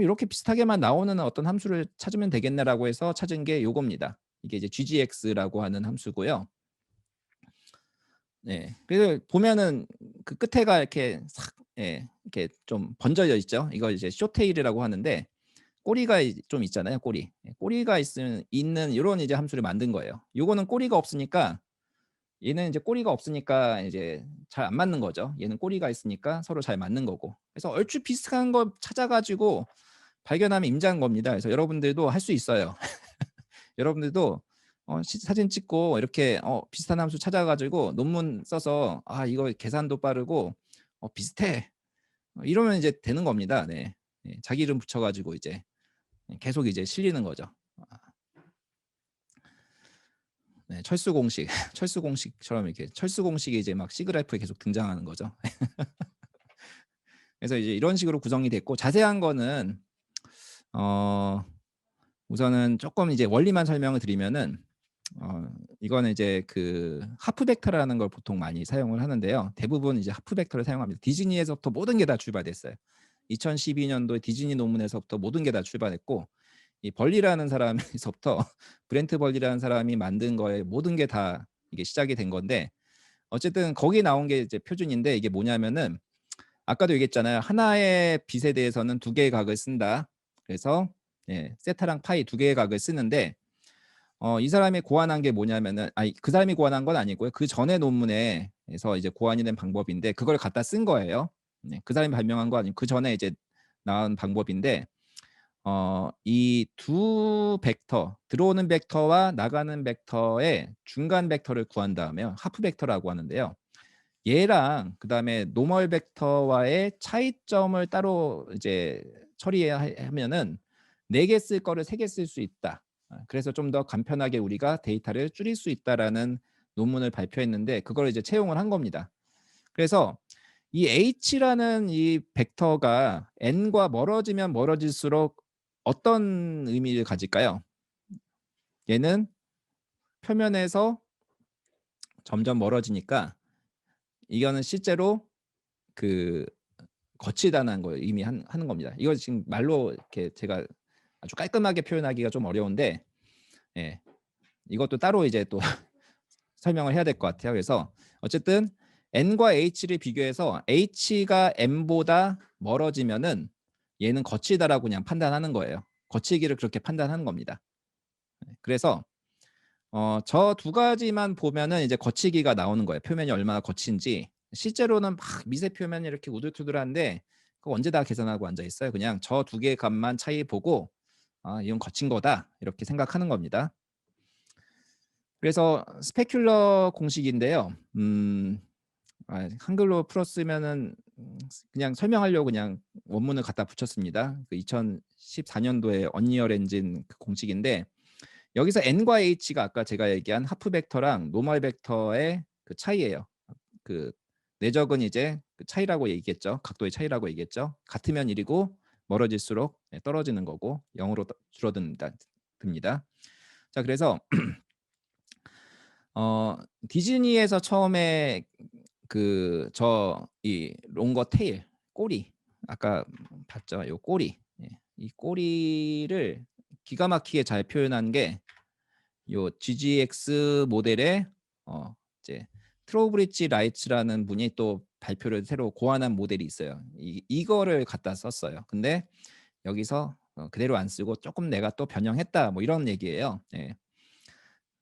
이렇게 비슷하게만 나오는 어떤 함수를 찾으면 되겠네라고 해서 찾은 게 요겁니다. 이게 이제 ggx라고 하는 함수고요. 그래서 보면은 그 끝에가 이렇게 싹 이렇게 좀 번져져 있죠. 이걸 이제 쇼테일이라고 하는데, 꼬리가 좀 있잖아요. 꼬리가 있는 이런 이제 함수를 만든 거예요. 요거는 꼬리가 없으니까, 얘는 이제 꼬리가 없으니까 이제 잘 안 맞는 거죠. 얘는 꼬리가 있으니까 서로 잘 맞는 거고. 그래서 얼추 비슷한 거 찾아가지고 발견하면 임자인 겁니다. 그래서 여러분들도 할 수 있어요. 여러분들도 사진 찍고 이렇게 비슷한 함수 찾아가지고 논문 써서 이거 계산도 빠르고 비슷해, 이러면 이제 되는 겁니다. 자기 이름 붙여가지고 이제 계속 이제 실리는 거죠. 네, 철수 공식, 철수 공식처럼 이렇게 철수 공식이 이제 막 C 그래프에 계속 등장하는 거죠. 그래서 이제 이런 식으로 구성이 됐고 자세한 거는 어 우선은 조금 이제 원리만 설명을 드리면은 이거는 이제 그 하프 벡터라는 걸 보통 많이 사용을 하는데요. 대부분 이제 하프 벡터를 사용합니다. 디즈니에서부터 모든 게 다 출발됐어요. 2012년도에 디즈니 논문에서부터 모든 게 다 출발했고 이 벌리라는 사람에서부터 브렌트 벌리라는 사람이 만든 거에 모든 게 다 이게 시작이 된 건데 어쨌든 거기 나온 게 이제 표준인데 이게 뭐냐면은 아까도 얘기했잖아요. 하나의 빛에 대해서는 두 개의 각을 쓴다. 그래서 예, 세타랑 파이 두 개의 각을 쓰는데 이 사람이 고안한 게 뭐냐면은 아니 그 사람이 고안한 건 아니고요. 그 전에 논문에서 이제 고안이 된 방법인데 그걸 갖다 쓴 거예요. 네, 그 사람이 발명한 거 아니고 그 전에 이제 나온 방법인데 이 두 벡터 들어오는 벡터와 나가는 벡터의 중간 벡터를 구한 다음에 하프 벡터라고 하는데요. 얘랑 그다음에 노멀 벡터와의 차이점을 따로 이제 처리하면은 4개 쓸 거를 3개 쓸 수 있다. 그래서 좀 더 간편하게 우리가 데이터를 줄일 수 있다라는 논문을 발표했는데 그걸 이제 채용을 한 겁니다. 그래서 이 H라는 이 벡터가 n과 멀어지면 멀어질수록 어떤 의미를 가질까요? 얘는 표면에서 점점 멀어지니까 이거는 실제로 그 거치다는 걸 의미하는 겁니다. 이걸 지금 말로 이렇게 제가 아주 깔끔하게 표현하기가 좀 어려운데 예, 이것도 따로 이제 또 설명을 해야 될 것 같아요. 그래서 어쨌든 n과 h를 비교해서 h가 m보다 멀어지면은 얘는 거치다라고 그냥 판단하는 거예요. 거치기를 그렇게 판단하는 겁니다. 그래서 저 두 가지만 보면은 이제 거치기가 나오는 거예요. 표면이 얼마나 거친지. 실제로는 막 미세 표면이 이렇게 우둘투둘한데 그거 언제 다 계산하고 앉아 있어요. 그냥 저 두 개의 값만 차이 보고 이건 거친 거다 이렇게 생각하는 겁니다. 그래서 스페큘러 공식인데요. 한글로 풀었으면은 그냥 설명하려고 그냥 원문을 갖다 붙였습니다. 그 2014년도에 언리얼 엔진 그 공식인데 여기서 n과 h가 아까 제가 얘기한 하프 벡터랑 노멀 벡터의 그 차이예요. 그 내적은 이제 그 차이라고 얘기했죠. 각도의 차이라고 얘기했죠. 같으면 1이고 멀어질수록 떨어지는 거고 0으로 줄어듭니다. 자, 그래서 디즈니에서 처음에 그 저 이 롱거 테일 꼬리 아까 봤죠? 요 꼬리 이 꼬리를 기가 막히게 잘 표현한 게 요 GGX 모델의 이제 트로브리지 라이츠라는 분이 또 발표를 새로 고안한 모델이 있어요. 이거를 갖다 썼어요. 근데 여기서 그대로 안 쓰고 조금 내가 또 변형했다 뭐 이런 얘기예요. 네.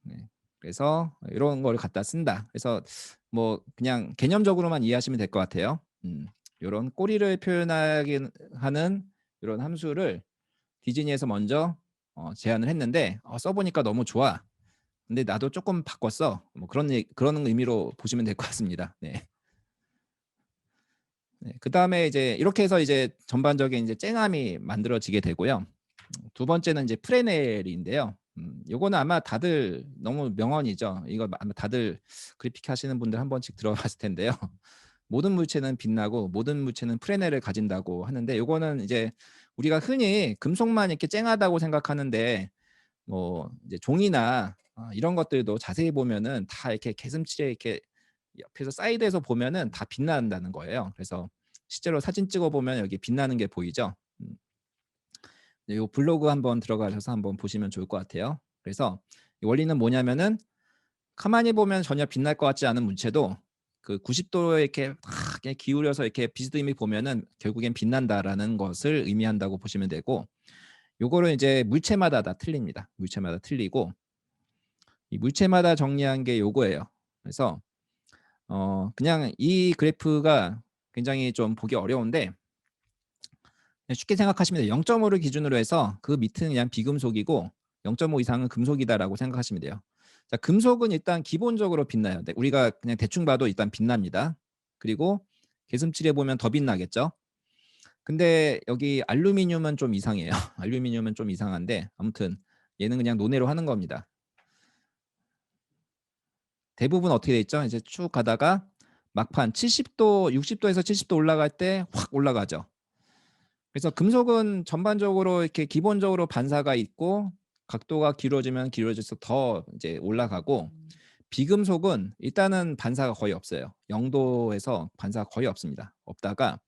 네. 그래서 이런 걸 갖다 쓴다. 그래서 뭐 그냥 개념적으로만 이해하시면 될 것 같아요. 이런 꼬리를 표현하는 이런 함수를 디즈니에서 먼저 제안을 했는데 써보니까 너무 좋아. 근데 나도 조금 바꿨어. 뭐 그런 의미로 보시면 될 것 같습니다. 네. 네. 그 다음에 이제 이렇게 해서 이제 전반적인 이제 쨍함이 만들어지게 되고요. 두 번째는 이제 프레넬인데요. 요거는 아마 다들 너무 명언이죠. 이거 아마 다들 그래픽 하시는 분들 한 번씩 들어봤을 텐데요. 모든 물체는 빛나고 모든 물체는 프레넬을 가진다고 하는데 요거는 이제 우리가 흔히 금속만 이렇게 쨍하다고 생각하는데 뭐 이제 종이나 이런 것들도 자세히 보면은 다 이렇게 개슴츠레 이렇게 옆에서 사이드에서 보면은 다 빛난다는 거예요. 그래서 실제로 사진 찍어 보면 여기 빛나는 게 보이죠. 이 블로그 한번 들어가셔서 한번 보시면 좋을 것 같아요. 그래서 이 원리는 뭐냐면은 가만히 보면 전혀 빛날 것 같지 않은 물체도 그 90도에 이렇게 막 기울여서 이렇게 비스듬히 보면은 결국엔 빛난다라는 것을 의미한다고 보시면 되고 요거를 이제 물체마다 다 틀립니다. 물체마다 틀리고 이 물체마다 정리한 게 요거예요. 그래서 그냥 이 그래프가 굉장히 좀 보기 어려운데 쉽게 생각하시면 돼요. 0.5를 기준으로 해서 그 밑은 그냥 비금속이고 0.5 이상은 금속이다라고 생각하시면 돼요. 자, 금속은 일단 기본적으로 빛나요. 우리가 그냥 대충 봐도 일단 빛납니다. 그리고 개슴츠레 보면 더 빛나겠죠. 근데 여기 알루미늄은 좀 이상해요. 알루미늄은 좀 이상한데 아무튼 얘는 그냥 논외로 하는 겁니다. 대부분 어떻게 돼 있죠? 이제 쭉 가다가 막판 70도, 60도에서 70도 올라갈 때 확 올라가죠. 그래서 금속은 전반적으로 이렇게 기본적으로 반사가 있고 각도가 길어지면 길어질수록 더 이제 올라가고, 비금속은 일단은 반사가 거의 없어요. 0도에서 반사가 거의 없습니다. 없다가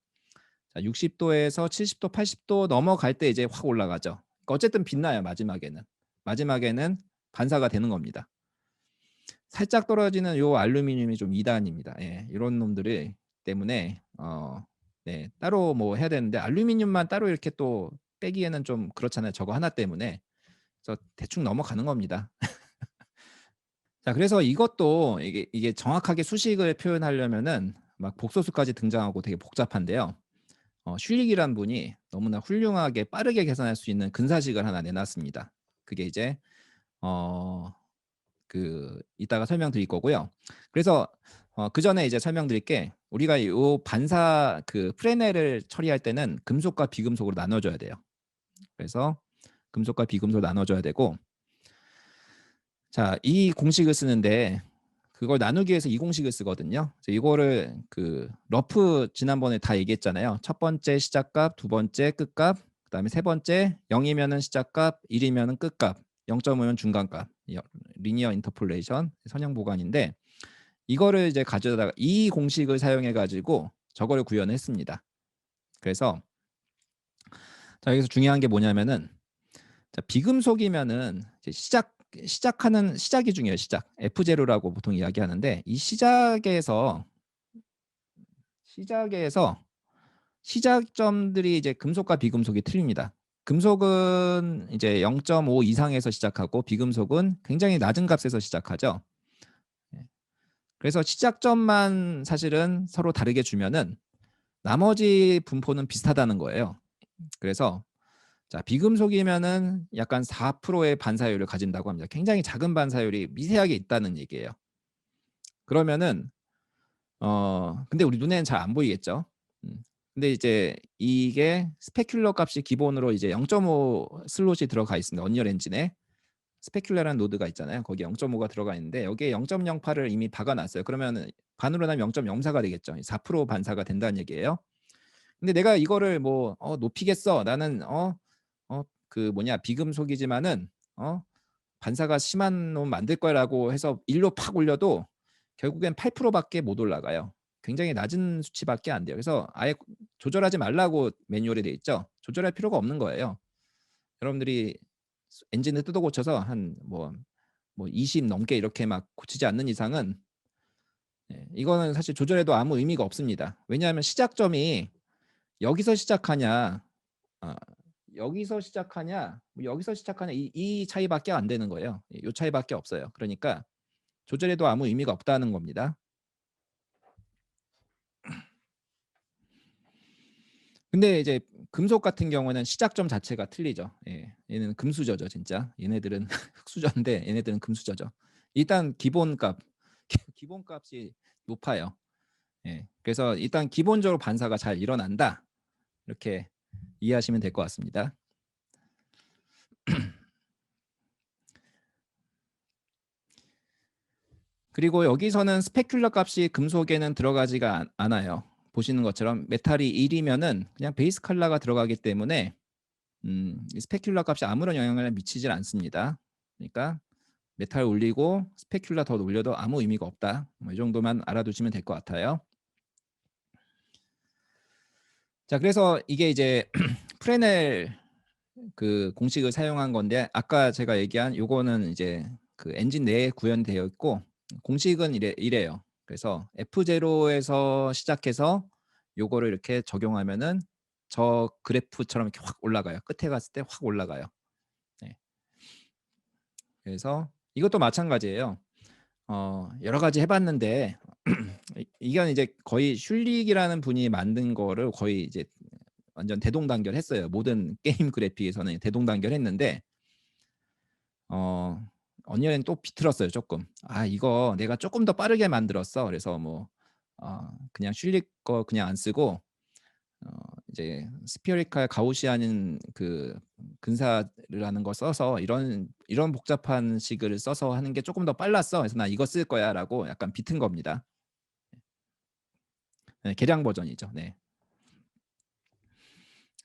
자, 60도에서 70도, 80도 넘어갈 때 이제 확 올라가죠. 그러니까 어쨌든 빛나요, 마지막에는. 마지막에는 반사가 되는 겁니다. 살짝 떨어지는 요 알루미늄이 좀 이단입니다. 예, 이런 놈들이 때문에 네, 따로 뭐 해야 되는데 알루미늄만 따로 이렇게 또 빼기에는 좀 그렇잖아요. 저거 하나 때문에. 그래서 대충 넘어가는 겁니다. 자, 그래서 이것도 이게 정확하게 수식을 표현하려면은 막 복소수까지 등장하고 되게 복잡한데요. 슐릭이란 분이 너무나 훌륭하게 빠르게 계산할 수 있는 근사식을 하나 내놨습니다. 그게 이제 이따가 설명드릴 거고요. 그래서 그 전에 이제 설명드릴게, 우리가 이 반사 프레넬을 처리할 때는 금속과 비금속으로 나눠줘야 돼요. 그래서 금속과 비금속으로 나눠줘야 되고, 자, 이 공식을 쓰는데 그걸 나누기 위해서 이 공식을 쓰거든요. 그래서 이거를 러프 지난번에 다 얘기했잖아요. 첫 번째 시작값, 두 번째 끝값, 그다음에 세 번째 0이면은 시작값, 1이면은 끝값, 0.5면 중간값, 리니어 인터폴레이션 선형 보관인데, 이거를 이제 가져다가 이 공식을 사용해 가지고 저거를 구현했습니다. 그래서 자, 여기서 중요한 게 뭐냐면은, 자, 비금속이면은 이제 시작하는 시작이 중요해요. F0라고 보통 이야기하는데, 이 시작에서 시작점들이 이제 금속과 비금속이 틀립니다. 금속은 이제 0.5 이상에서 시작하고 비금속은 굉장히 낮은 값에서 시작하죠. 그래서 시작점만 사실은 서로 다르게 주면은 나머지 분포는 비슷하다는 거예요. 그래서 자, 비금속이면은 약간 4%의 반사율을 가진다고 합니다. 굉장히 작은 반사율이 미세하게 있다는 얘기예요. 그러면은 근데 우리 눈에는 잘 안 보이겠죠. 근데 이제 이게 스페큘러 값이 기본으로 이제 0.5 슬롯이 들어가 있습니다. 언리얼 엔진에 스페큘러라는 노드가 있잖아요. 거기 0.5가 들어가 있는데 여기에 0.08을 이미 박아놨어요. 그러면 반으로 나면 0.04가 되겠죠. 4% 반사가 된다는 얘기예요. 근데 내가 이거를 뭐 높이겠어. 나는 비금속이지만은 반사가 심한 놈 만들 거라고 해서 1로 팍 올려도 결국엔 8%밖에 못 올라가요. 굉장히 낮은 수치밖에 안 돼요. 그래서 아예 조절하지 말라고 매뉴얼에 돼 있죠. 조절할 필요가 없는 거예요. 여러분들이 엔진을 뜯어 고쳐서 한 뭐 20 넘게 이렇게 막 고치지 않는 이상은 이거는 사실 조절해도 아무 의미가 없습니다. 왜냐하면 시작점이 여기서 시작하냐, 여기서 시작하냐, 여기서 시작하냐, 이 차이밖에 안 되는 거예요. 이 차이밖에 없어요. 그러니까 조절해도 아무 의미가 없다는 겁니다. 근데 이제 금속 같은 경우는 시작점 자체가 틀리죠. 예, 얘는 금수저죠, 진짜. 얘네들은 흑수저인데 얘네들은 금수저죠. 일단 기본값이 높아요. 예, 그래서 일단 기본적으로 반사가 잘 일어난다. 이렇게 이해하시면 될 것 같습니다. 그리고 여기서는 스페큘러 값이 금속에는 들어가지가 않아요. 보시는 것처럼 메탈이 1이면은 그냥 베이스 칼라가 들어가기 때문에 스페큘러 값이 아무런 영향을 미치질 않습니다. 그러니까 메탈 올리고 스페큘러 더 올려도 아무 의미가 없다. 이 정도만 알아두시면 될 것 같아요. 자, 그래서 이게 이제 프레넬 공식을 사용한 건데, 아까 제가 얘기한 요거는 이제 엔진 내에 구현되어 있고, 공식은 이래요. 그래서 F0에서 시작해서 요거를 이렇게 적용하면은 저 그래프처럼 이렇게 확 올라가요. 끝에 갔을 때 확 올라가요. 네. 그래서 이것도 마찬가지예요. 여러 가지 해봤는데 이건 이제 거의 슐릭이라는 분이 만든 거를 거의 이제 완전 대동단결했어요. 모든 게임 그래픽에서는 대동단결했는데 언리얼은 또 비틀었어요. 조금. 이거 내가 조금 더 빠르게 만들었어. 그래서 뭐 그냥 슐릭 거 그냥 안 쓰고 이제 스피어리칼 가우시안 그 근사를 하는 거 써서 이런 복잡한 식을 써서 하는 게 조금 더 빨랐어. 그래서 나 이거 쓸 거야라고 약간 비튼 겁니다. 네, 개량 버전이죠. 네.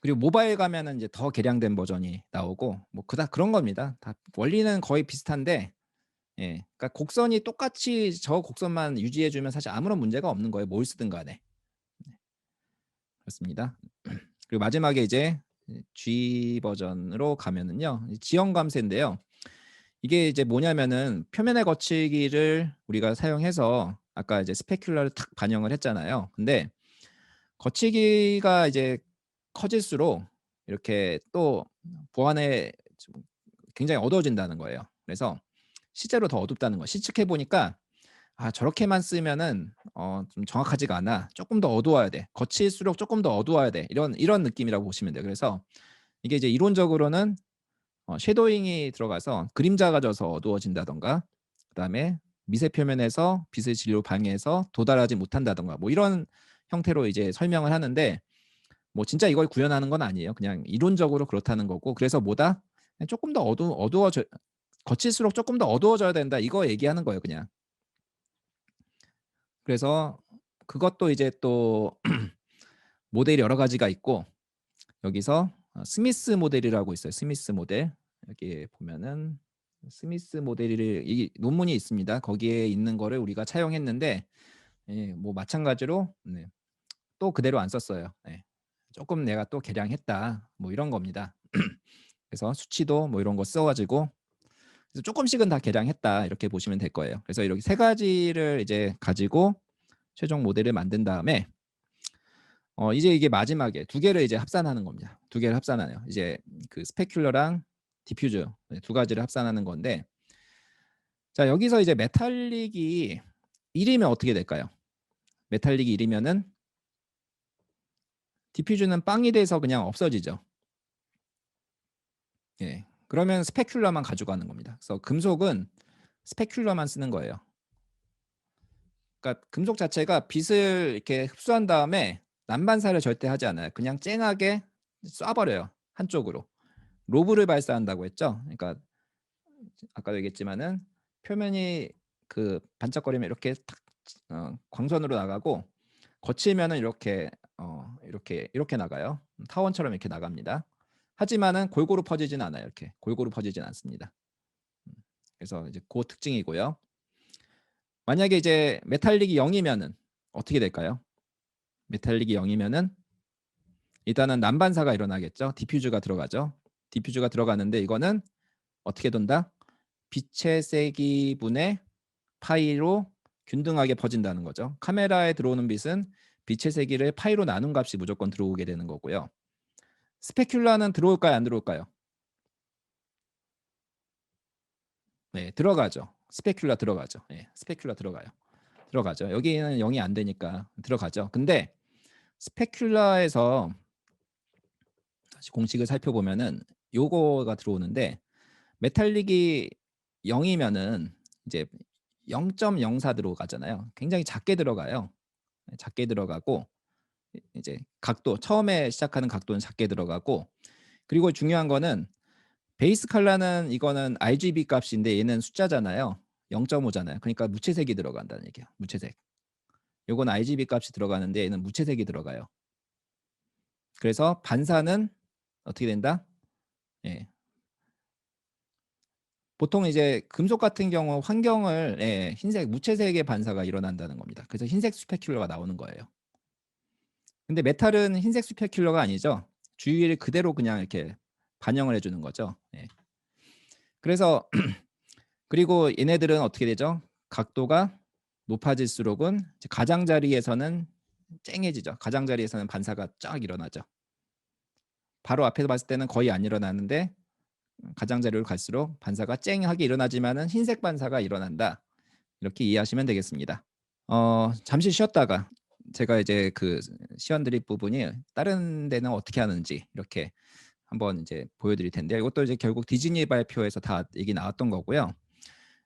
그리고 모바일 가면은 이제 더 개량된 버전이 나오고 뭐 그다 그런 겁니다. 다 원리는 거의 비슷한데 예. 그러니까 곡선이 똑같이 저 곡선만 유지해 주면 사실 아무런 문제가 없는 거예요. 뭘 쓰든 간에. 네. 그렇습니다. 그리고 마지막에 이제 G 버전으로 가면은요. 지형 감쇄인데요. 이게 이제 뭐냐면은 표면의 거치기를 우리가 사용해서 아까 이제 스페큘러를 탁 반영을 했잖아요. 근데 거치기가 이제 커질수록 이렇게 또 보안에 좀 굉장히 어두워진다는 거예요. 그래서 실제로 더 어둡다는 거. 시측해 보니까 아 저렇게만 쓰면은 좀 정확하지가 않아. 조금 더 어두워야 돼. 거칠수록 조금 더 어두워야 돼. 이런 느낌이라고 보시면 돼요. 그래서 이게 이제 이론적으로는 섀도잉이 들어가서 그림자가 져서 어두워진다든가 그다음에 미세 표면에서 빛의 진로 방해해서 도달하지 못한다든가 뭐 이런 형태로 이제 설명을 하는데 뭐 진짜 이걸 구현하는 건 아니에요. 그냥 이론적으로 그렇다는 거고 그래서 뭐다? 조금 더 어두워져 거칠수록 조금 더 어두워져야 된다. 이거 얘기하는 거예요, 그냥. 그래서 그것도 이제 또 모델이 여러 가지가 있고 여기서 스미스 모델이라고 있어요. 스미스 모델. 여기 보면은 스미스 모델이 이 논문이 있습니다. 거기에 있는 거를 우리가 차용했는데 예, 뭐 마찬가지로 네, 또 그대로 안 썼어요. 네. 조금 내가 또 개량했다. 뭐 이런 겁니다. 그래서 수치도 뭐 이런 거 써가지고 그래서 조금씩은 다 개량했다 이렇게 보시면 될 거예요. 그래서 이렇게 세 가지를 이제 가지고 최종 모델을 만든 다음에 이제 이게 마지막에 두 개를 이제 합산하는 겁니다. 두 개를 합산하네요. 이제 그 스페큘러랑 디퓨저 두 가지를 합산하는 건데 자 여기서 이제 메탈릭이 1이면 어떻게 될까요? 메탈릭이 1이면은 디퓨저는 빵이 돼서 그냥 없어지죠. 예. 그러면 스페큘러만 가져가는 겁니다. 그래서 금속은 스페큘러만 쓰는 거예요. 그러니까 금속 자체가 빛을 이렇게 흡수한 다음에 난반사를 절대 하지 않아요. 그냥 쨍하게 쏴버려요. 한쪽으로. 로브를 발사한다고 했죠. 그러니까 아까도 얘기했지만은 표면이 그 반짝거리면 이렇게 탁 광선으로 나가고 거치면은 이렇게 나가요. 타원처럼 이렇게 나갑니다. 하지만은 골고루 퍼지진 않아요. 이렇게 골고루 퍼지진 않습니다. 그래서 이제 그 특징이고요. 만약에 이제 메탈릭이 0이면은 어떻게 될까요? 메탈릭이 0이면은 일단은 난반사가 일어나겠죠. 디퓨즈가 들어가죠. 디퓨즈가 들어가는데 이거는 어떻게 돈다? 빛의 세기분의 파이로 균등하게 퍼진다는 거죠. 카메라에 들어오는 빛은 빛의 세기를 파이로 나눈 값이 무조건 들어오게 되는 거고요. 스페큘라는 들어올까요? 안 들어올까요? 네, 들어가죠. 스페큘라 들어가죠. 네, 스페큘라 들어가요. 들어가죠. 여기는 0이 안 되니까 들어가죠. 근데 스페큘라에서 다시 공식을 살펴보면은 요거가 들어오는데 메탈릭이 0이면은 이제 0.04 들어가잖아요. 굉장히 작게 들어가요. 작게 들어가고 이제 각도 처음에 시작하는 각도는 작게 들어가고 그리고 중요한 거는 베이스 컬러는 이거는 RGB 값인데 얘는 숫자잖아요. 0.5잖아요. 그러니까 무채색이 들어간다는 얘기예요. 무채색. 요건 RGB 값이 들어가는데 얘는 무채색이 들어가요. 그래서 반사는 어떻게 된다? 예. 보통 이제 금속 같은 경우 환경을 흰색 무채색의 반사가 일어난다는 겁니다. 그래서 흰색 스페큘러가 나오는 거예요. 근데 메탈은 흰색 스페큘러가 아니죠. 주위를 그대로 그냥 이렇게 반영을 해주는 거죠. 예. 그래서 그리고 얘네들은 어떻게 되죠? 각도가 높아질수록은 가장자리에서는 쨍해지죠. 가장자리에서는 반사가 쫙 일어나죠. 바로 앞에서 봤을 때는 거의 안 일어나는데 가장자리로 갈수록 반사가 쨍하게 일어나지만은 흰색 반사가 일어난다. 이렇게 이해하시면 되겠습니다. 잠시 쉬었다가 제가 이제 그 시연 드립 부분이 다른 데는 어떻게 하는지 이렇게 한번 이제 보여드릴 텐데 이것도 이제 결국 디즈니 발표에서 다 얘기 나왔던 거고요.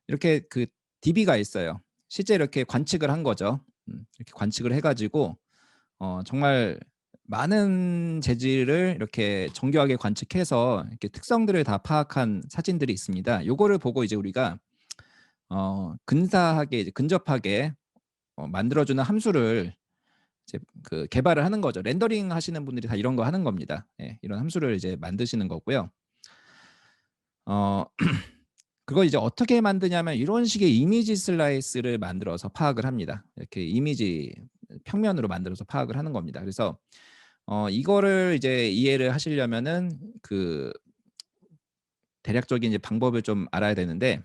이렇게 그 DB가 있어요. 실제 이렇게 관측을 한 거죠. 이렇게 관측을 해가지고 정말 많은 재질을 이렇게 정교하게 관측해서 이렇게 특성들을 다 파악한 사진들이 있습니다. 요거를 보고 이제 우리가 근사하게 이제 근접하게 만들어주는 함수를 이제 그 개발을 하는 거죠. 렌더링 하시는 분들이 다 이런 거 하는 겁니다. 예, 이런 함수를 이제 만드시는 거고요. 어 그걸 이제 어떻게 만드냐면 이런 식의 이미지 슬라이스를 만들어서 파악을 합니다. 이렇게 이미지 평면으로 만들어서 파악을 하는 겁니다. 그래서 이거를 이제 이해를 하시려면은 그 대략적인 이제 방법을 좀 알아야 되는데,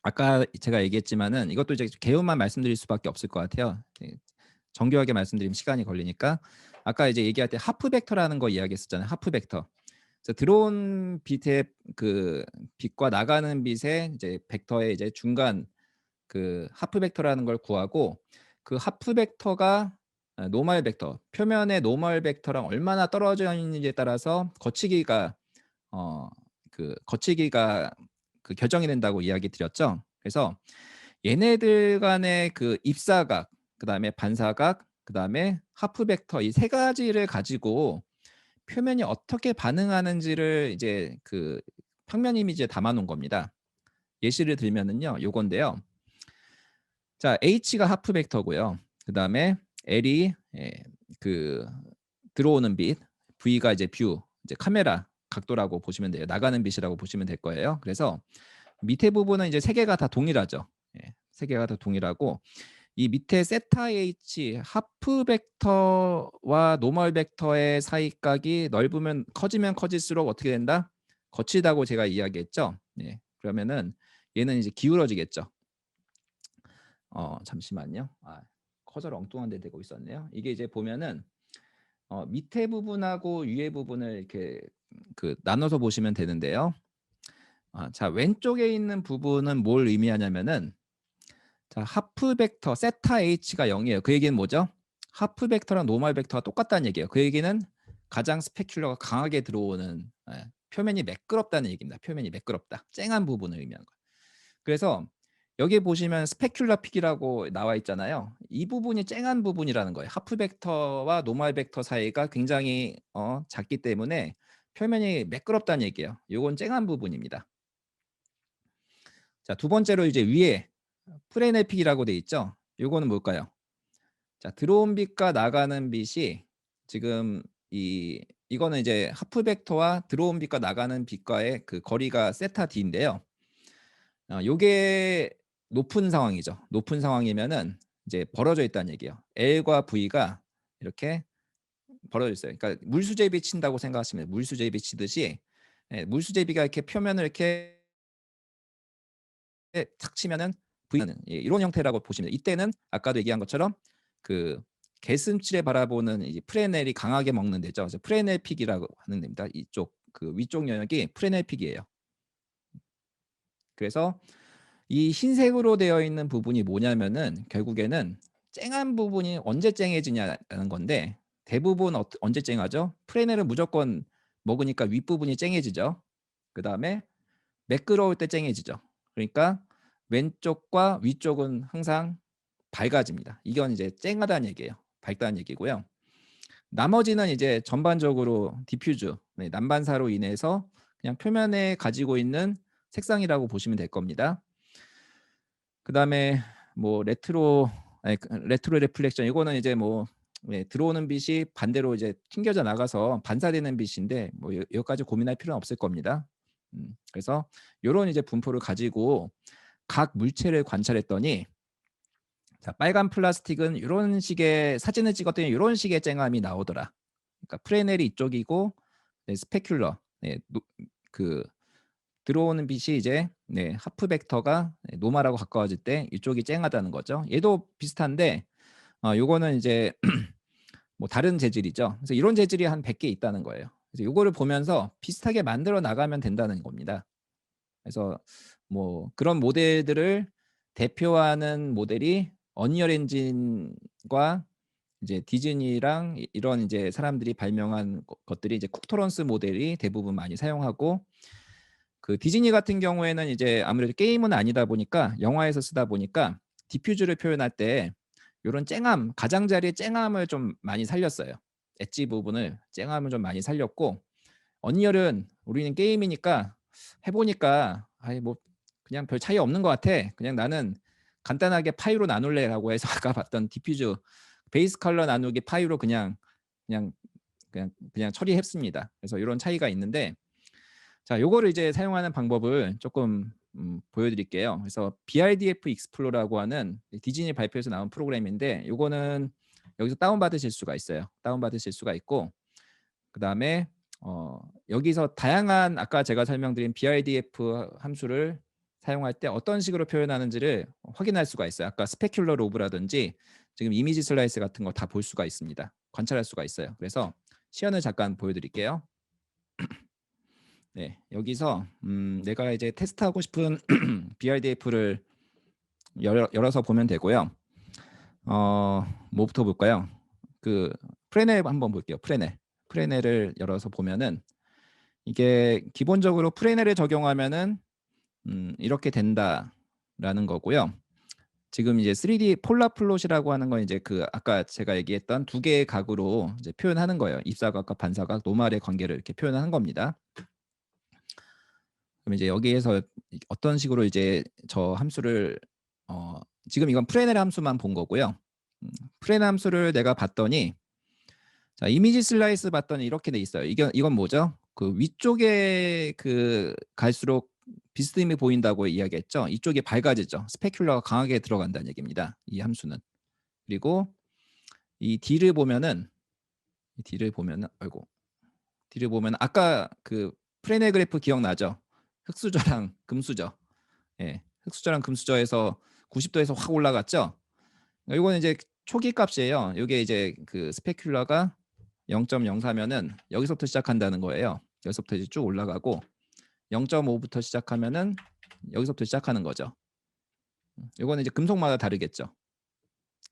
아까 제가 얘기했지만은 이것도 이제 개요만 말씀드릴 수밖에 없을 것 같아요. 예, 정교하게 말씀드리면 시간이 걸리니까. 아까 이제 얘기할 때 하프 벡터라는 거 이야기했었잖아요. 하프 벡터. 그래서 들어온 빛의 그 빛과 나가는 빛의 이제 벡터의 이제 중간 그 하프 벡터라는 걸 구하고, 그 하프 벡터가 노멀 벡터, 표면의 노멀 벡터랑 얼마나 떨어져 있는지에 따라서 거치기가 거치기가 그 결정이 된다고 이야기 드렸죠. 그래서 얘네들 간의 그 입사각, 그다음에 반사각, 그다음에 하프 벡터 이 세 가지를 가지고 표면이 어떻게 반응하는지를 이제 그 평면 이미지에 담아 놓은 겁니다. 예시를 들면은요, 요건데요. 자, H가 하프 벡터고요. 그다음에 L이 그 들어오는 빛, V가 이제 뷰, 이제 카메라 각도라고 보시면 돼요. 나가는 빛이라고 보시면 될 거예요. 그래서 밑에 부분은 이제 세 개가 다 동일하죠. 예, 세 개가 다 동일하고, 이 밑에 세타 H 하프 벡터와 노멀 벡터의 사이각이 넓으면 커지면 커질수록 어떻게 된다? 거치다고 제가 이야기했죠. 예, 그러면은 얘는 이제 기울어지겠죠. 잠시만요. 커서를 엉뚱한 데 대고 있었네요. 이게 이제 보면은 밑에 부분하고 위에 부분을 이렇게 그 나눠서 보시면 되는데요. 자, 왼쪽에 있는 부분은 뭘 의미하냐면은, 자, 하프 벡터 세타 H가 0이에요. 그 얘기는 뭐죠? 하프 벡터랑 노멀 벡터가 똑같다는 얘기예요. 그 얘기는 가장 스페큘러가 강하게 들어오는, 표면이 매끄럽다는 얘기입니다. 표면이 매끄럽다. 쨍한 부분을 의미하는 거예요. 그래서 여기 보시면 스페큘러 픽이라고 나와 있잖아요. 이 부분이 쨍한 부분이라는 거예요. 하프 벡터와 노멀 벡터 사이가 굉장히 작기 때문에 표면이 매끄럽다는 얘기예요. 이건 쨍한 부분입니다. 자, 두 번째로 이제 위에 프레넬 픽이라고 돼 있죠. 요거는 뭘까요? 자, 들어온 빛과 나가는 빛이 지금 이거는 이제 하프 벡터와 들어온 빛과 나가는 빛과의 그 거리가 세타 d인데요. 요게 높은 상황이죠. 높은 상황이면은 이제 벌어져 있다는 얘기예요. L과 V가 이렇게 벌어져 있어요. 그러니까 물수제비 친다고 생각하시면, 물수제비 치듯이 물수제비가 이렇게 표면을 이렇게 탁 치면은 V는 이런 형태라고 보시면 돼요. 이때는 아까도 얘기한 것처럼 그 개슴츠레 바라보는 이 프레넬이 강하게 먹는 데죠. 그래서 프레넬 픽이라고 하는 데입니다. 이쪽 그 위쪽 영역이 프레넬 픽이에요. 그래서 이 흰색으로 되어 있는 부분이 뭐냐면은 결국에는 쨍한 부분이 언제 쨍해지냐는 건데, 대부분 언제 쨍하죠? 프레넬은 무조건 먹으니까 윗부분이 쨍해지죠. 그 다음에 매끄러울 때 쨍해지죠. 그러니까 왼쪽과 위쪽은 항상 밝아집니다. 이건 이제 쨍하다는 얘기예요. 밝다는 얘기고요. 나머지는 이제 전반적으로 디퓨즈, 난반사로 인해서 그냥 표면에 가지고 있는 색상이라고 보시면 될 겁니다. 그다음에 뭐 레트로 레플렉션, 이거는 이제 뭐 들어오는 빛이 반대로 이제 튕겨져 나가서 반사되는 빛인데, 뭐 여기까지 고민할 필요는 없을 겁니다. 그래서 이런 이제 분포를 가지고 각 물체를 관찰했더니, 자, 빨간 플라스틱은 이런 식의 사진을 찍었더니 이런 식의 쨍함이 나오더라. 그러니까 프레넬이 이쪽이고, 스페큘러, 그 들어오는 빛이 이제 하프 벡터가 노멀하고 가까워질 때 이쪽이 쨍하다는 거죠. 얘도 비슷한데 요거는 이제 뭐 다른 재질이죠. 그래서 이런 재질이 한 100개 있다는 거예요. 그래서 요거를 보면서 비슷하게 만들어 나가면 된다는 겁니다. 그래서 뭐 그런 모델들을 대표하는 모델이 언리얼 엔진과 이제 디즈니랑 이런 이제 사람들이 발명한 것들이 이제 쿡토런스 모델이 대부분 많이 사용하고, 그 디즈니 같은 경우에는 이제 아무래도 게임은 아니다 보니까 영화에서 쓰다 보니까 디퓨즈를 표현할 때 이런 쨍함, 가장자리의 쨍함을 좀 많이 살렸어요. 엣지 부분을 쨍함을 좀 많이 살렸고, 언리얼은 우리는 게임이니까 해보니까 아이 뭐 그냥 별 차이 없는 것 같아. 그냥 나는 간단하게 파이로 나눌래라고 해서 아까 봤던 디퓨즈 베이스 컬러 나누기 파이로 그냥 그냥 처리했습니다. 그래서 이런 차이가 있는데, 자, 요거를 이제 사용하는 방법을 조금 보여드릴게요. 그래서 BRDF 익스플로라고 하는 디즈니 발표에서 나온 프로그램인데, 요거는 여기서 다운받으실 수가 있어요. 다운받으실 수가 있고, 그 다음에 여기서 다양한 아까 제가 설명드린 BRDF 함수를 사용할 때 어떤 식으로 표현하는지를 확인할 수가 있어요. 아까 스페큘러 로브라든지 지금 이미지 슬라이스 같은 거 다 볼 수가 있습니다. 관찰할 수가 있어요. 그래서 시연을 잠깐 보여드릴게요. 네, 여기서 내가 이제 테스트하고 싶은 BRDF를 열어서 보면 되고요. 뭐부터 볼까요? 그 프레넬 한번 볼게요. 프레넬을 열어서 보면은 이게 기본적으로 프레넬을 적용하면은 이렇게 된다라는 거고요. 지금 이제 3D 폴라 플롯이라고 하는 건 이제 그 아까 제가 얘기했던 두 개의 각으로 이제 표현하는 거예요. 입사각과 반사각, 노말의 관계를 이렇게 표현하는 겁니다. 그럼 이제 여기에서 어떤 식으로 이제 저 함수를 지금 이건 프레넬 함수만 본 거고요. 프레넬 함수를 내가 봤더니, 자, 이미지 슬라이스 봤더니 이렇게 돼 있어요. 이건 뭐죠? 그 위쪽에 그 갈수록 비스듬히 보인다고 이야기했죠. 이쪽이 밝아지죠. 스페큘러가 강하게 들어간다는 얘기입니다. 이 함수는. 그리고 이 D를 보면은 아까 그 프레넬 그래프 기억나죠? 흑수저랑 금수저. 예. 흑수저랑 금수저에서 90도에서 확 올라갔죠. 이거는 이제 초기 값이에요. 이게 이제 그 스페큘러가 0.04면은 여기서부터 시작한다는 거예요. 여기서부터 이제 쭉 올라가고 0.5부터 시작하면은 여기서부터 시작하는 거죠. 이거는 이제 금속마다 다르겠죠.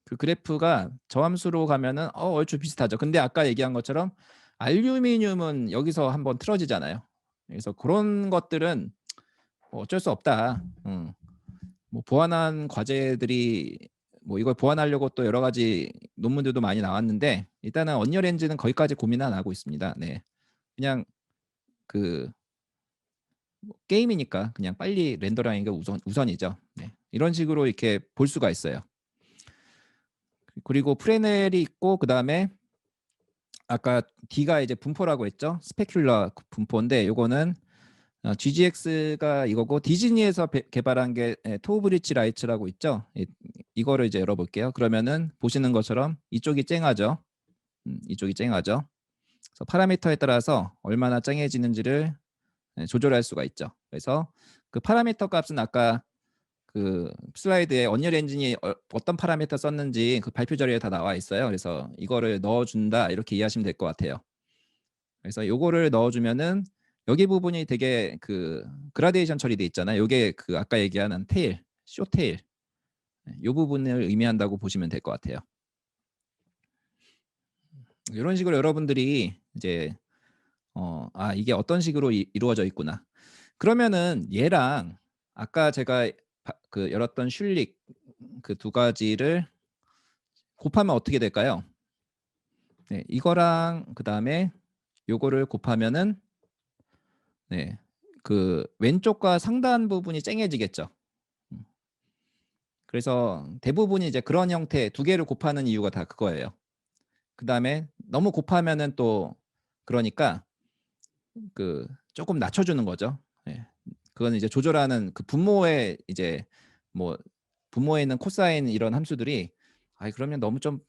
그 그래프가 저함수로 가면은 얼추 비슷하죠. 근데 아까 얘기한 것처럼 알루미늄은 여기서 한번 틀어지잖아요. 그래서 그런 것들은 어쩔 수 없다. 뭐 보완한 과제들이 뭐 이걸 보완하려고 또 여러 가지 논문들도 많이 나왔는데, 일단은 언리얼 엔진은 거기까지 고민 안 하고 있습니다. 네, 그냥 그 게임이니까 그냥 빨리 렌더링이 우선이죠. 네, 이런 식으로 이렇게 볼 수가 있어요. 그리고 프레넬이 있고, 그 다음에 아까 D가 이제 분포라고 했죠. 스페큘러 분포인데 요거는 GGX가 이거고, 디즈니에서 개발한 게 토우브리치 라이츠라고 있죠. 이거를 이제 열어볼게요. 그러면은 보시는 것처럼 이쪽이 쨍하죠. 이쪽이 쨍하죠. 그래서 파라미터에 따라서 얼마나 쨍해지는지를 조절할 수가 있죠. 그래서 그 파라미터 값은 아까 그 슬라이드에 언리얼 엔진이 어떤 파라미터 썼는지 그 발표 자료에 다 나와 있어요. 그래서 이거를 넣어준다 이렇게 이해하시면 될 것 같아요. 그래서 요거를 넣어주면은 여기 부분이 되게 그 그라데이션 처리돼 있잖아요. 요게 그 아까 얘기하는 테일, 쇼테일 요 부분을 의미한다고 보시면 될 것 같아요. 이런 식으로 여러분들이 이제 이게 어떤 식으로 이루어져 있구나. 그러면은 얘랑 아까 제가 그 열었던 슐릭 그 두 가지를 곱하면 어떻게 될까요? 네, 이거랑 그 다음에 요거를 곱하면은 네, 그 왼쪽과 상단 부분이 쨍해지겠죠. 그래서 대부분이 이제 그런 형태 두 개를 곱하는 이유가 다 그거예요. 그 다음에 너무 곱하면은 또 그러니까 그 조금 낮춰주는 거죠. 예. 그건 이제 조절하는 그 분모에 이제 뭐 분모에 있는 코사인 이런 함수들이 그러면 너무 좀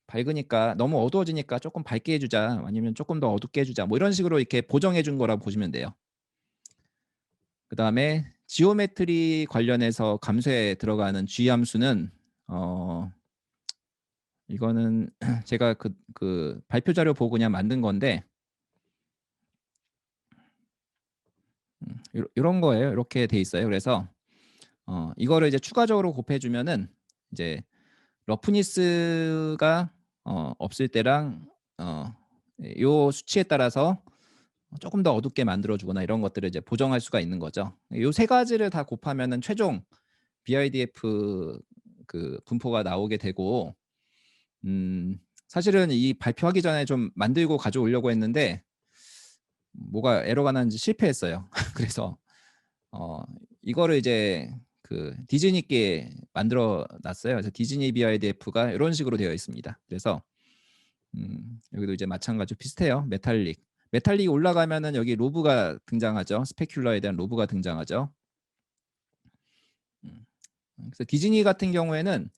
밝으니까 너무 어두워지니까 조금 밝게 해주자, 아니면 조금 더 어둡게 해주자, 뭐 이런 식으로 이렇게 보정해 준 거라고 보시면 돼요. 그 다음에 지오메트리 관련해서 감소에 들어가는 G 함수는 이거는 제가 그 발표 자료 보고 그냥 만든 건데 이런 거예요. 이렇게 돼 있어요. 그래서 이거를 이제 추가적으로 곱해주면은 이제 러프니스가 없을 때랑 요 수치에 따라서 조금 더 어둡게 만들어주거나 이런 것들을 이제 보정할 수가 있는 거죠. 요 세 가지를 다 곱하면은 최종 BIDF 그 분포가 나오게 되고 사실은 이 발표하기 전에 좀 만들고 가져오려고 했는데 뭐가 에러가 나는지 실패했어요. 그래서 이거를 이제 그 디즈니께 만들어 놨어요. 그래서 디즈니 BRDF가 이런 식으로 되어 있습니다. 그래서 여기도 이제 마찬가지로 비슷해요. 메탈릭이 올라가면은 여기 로브가 등장하죠. 스페큘러에 대한 로브가 등장하죠. 그래서 디즈니 같은 경우에는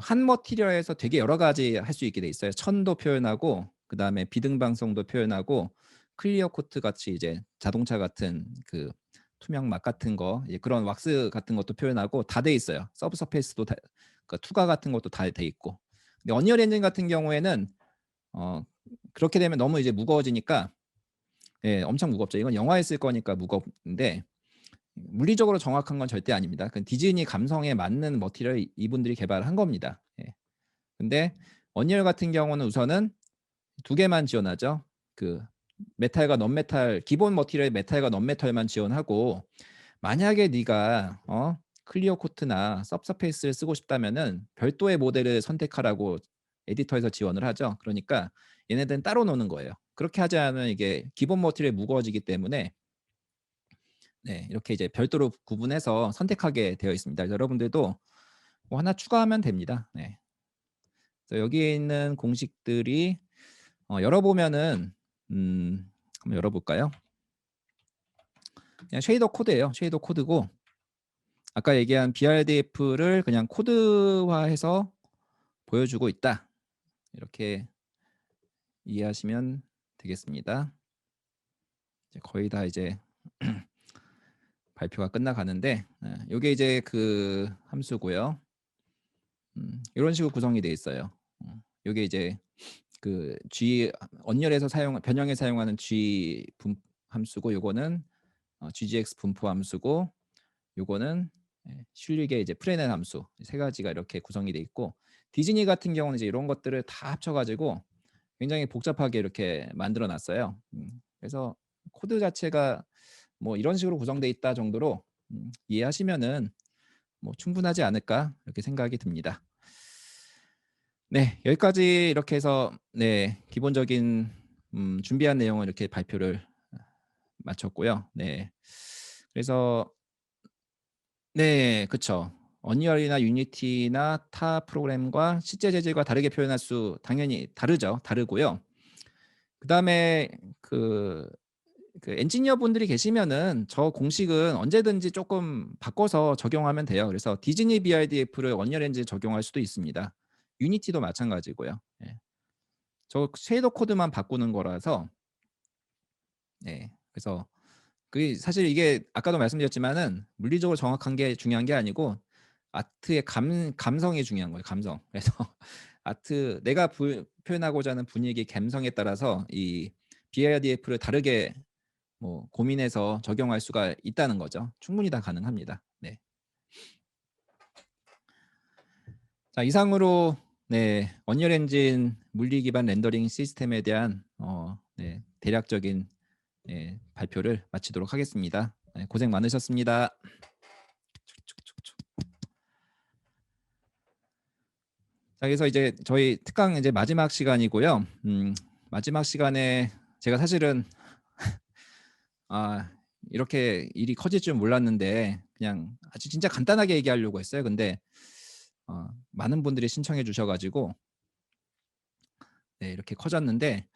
한 머티리얼에서 되게 여러 가지 할 수 있게 돼 있어요. 천도 표현하고 그 다음에 비등방성도 표현하고 클리어 코트 같이 이제 자동차 같은 그 투명 막 같은 거 그런 왁스 같은 것도 표현하고 다 돼 있어요. 서브서페이스도 다, 그러니까 투과 같은 것도 다 돼 있고. 근데 언리얼 엔진 같은 경우에는 그렇게 되면 너무 이제 무거워지니까 엄청 무겁죠. 이건 영화에 쓸 거니까 무겁는데 물리적으로 정확한 건 절대 아닙니다. 그 디즈니 감성에 맞는 머티리얼 이분들이 개발한 겁니다. 근데 언리얼 같은 경우는 우선은 두 개만 지원하죠. 그 메탈과 넌메탈 기본 머티리얼 메탈과 넌메탈만 지원하고 만약에 네가 클리어 코트나 서브서페이스를 쓰고 싶다면은 별도의 모델을 선택하라고 에디터에서 지원을 하죠. 그러니까 얘네들은 따로 노는 거예요. 그렇게 하지 않으면 이게 기본 머티리얼이 무거워지기 때문에 이렇게 이제 별도로 구분해서 선택하게 되어 있습니다. 여러분들도 뭐 하나 추가하면 됩니다. 그래서 여기에 있는 공식들이 열어보면은 한번 열어볼까요? 그냥 쉐이더 코드예요. 쉐이더 코드고 아까 얘기한 BRDF를 그냥 코드화해서 보여주고 있다. 이렇게 이해하시면 되겠습니다. 이제 거의 다 이제 발표가 끝나가는데 이게 이제 그 함수고요. 이런 식으로 구성이 되어 있어요. 이게 이제 그 G 언리얼에서 변형에 사용하는 G 함수고 요거는 GGX 분포 함수고 요거는 슐릭의 이제 프레넨 함수 세 가지가 이렇게 구성이 돼 있고 디즈니 같은 경우는 이제 이런 것들을 다 합쳐가지고 굉장히 복잡하게 이렇게 만들어 놨어요. 그래서 코드 자체가 뭐 이런 식으로 구성돼 있다 정도로 이해하시면은 뭐 충분하지 않을까 이렇게 생각이 듭니다. 네, 여기까지 이렇게 해서 기본적인 준비한 내용을 이렇게 발표를 마쳤고요. 그래서 그쵸. 언리얼이나 유니티나 타 프로그램과 실제 재질과 다르게 표현할 수 당연히 다르고요. 그 다음에 그 엔지니어 분들이 계시면은 저 공식은 언제든지 조금 바꿔서 적용하면 돼요. 그래서 디즈니 BRDF를 언리얼 엔진에 적용할 수도 있습니다. 유니티도 마찬가지고요. 저 쉐이더 코드만 바꾸는 거라서 그래서 그게 사실 이게 아까도 말씀드렸지만은 물리적으로 정확한 게 중요한 게 아니고 아트의 감성이 중요한 거예요. 감성. 그래서 아트 내가 표현하고자 하는 분위기 감성에 따라서 이 BRDF를 다르게 뭐 고민해서 적용할 수가 있다는 거죠. 충분히 다 가능합니다. 자, 이상으로 언리얼 엔진 물리 기반 렌더링 시스템에 대한 대략적인 발표를 마치도록 하겠습니다. 고생 많으셨습니다. 자, 그래서 이제 저희 특강 이제 마지막 시간이고요. 마지막 시간에 제가 사실은 이렇게 일이 커질 줄 몰랐는데 그냥 아주 진짜 간단하게 얘기하려고 했어요. 근데 많은 분들이 신청해 주셔가지고 이렇게 커졌는데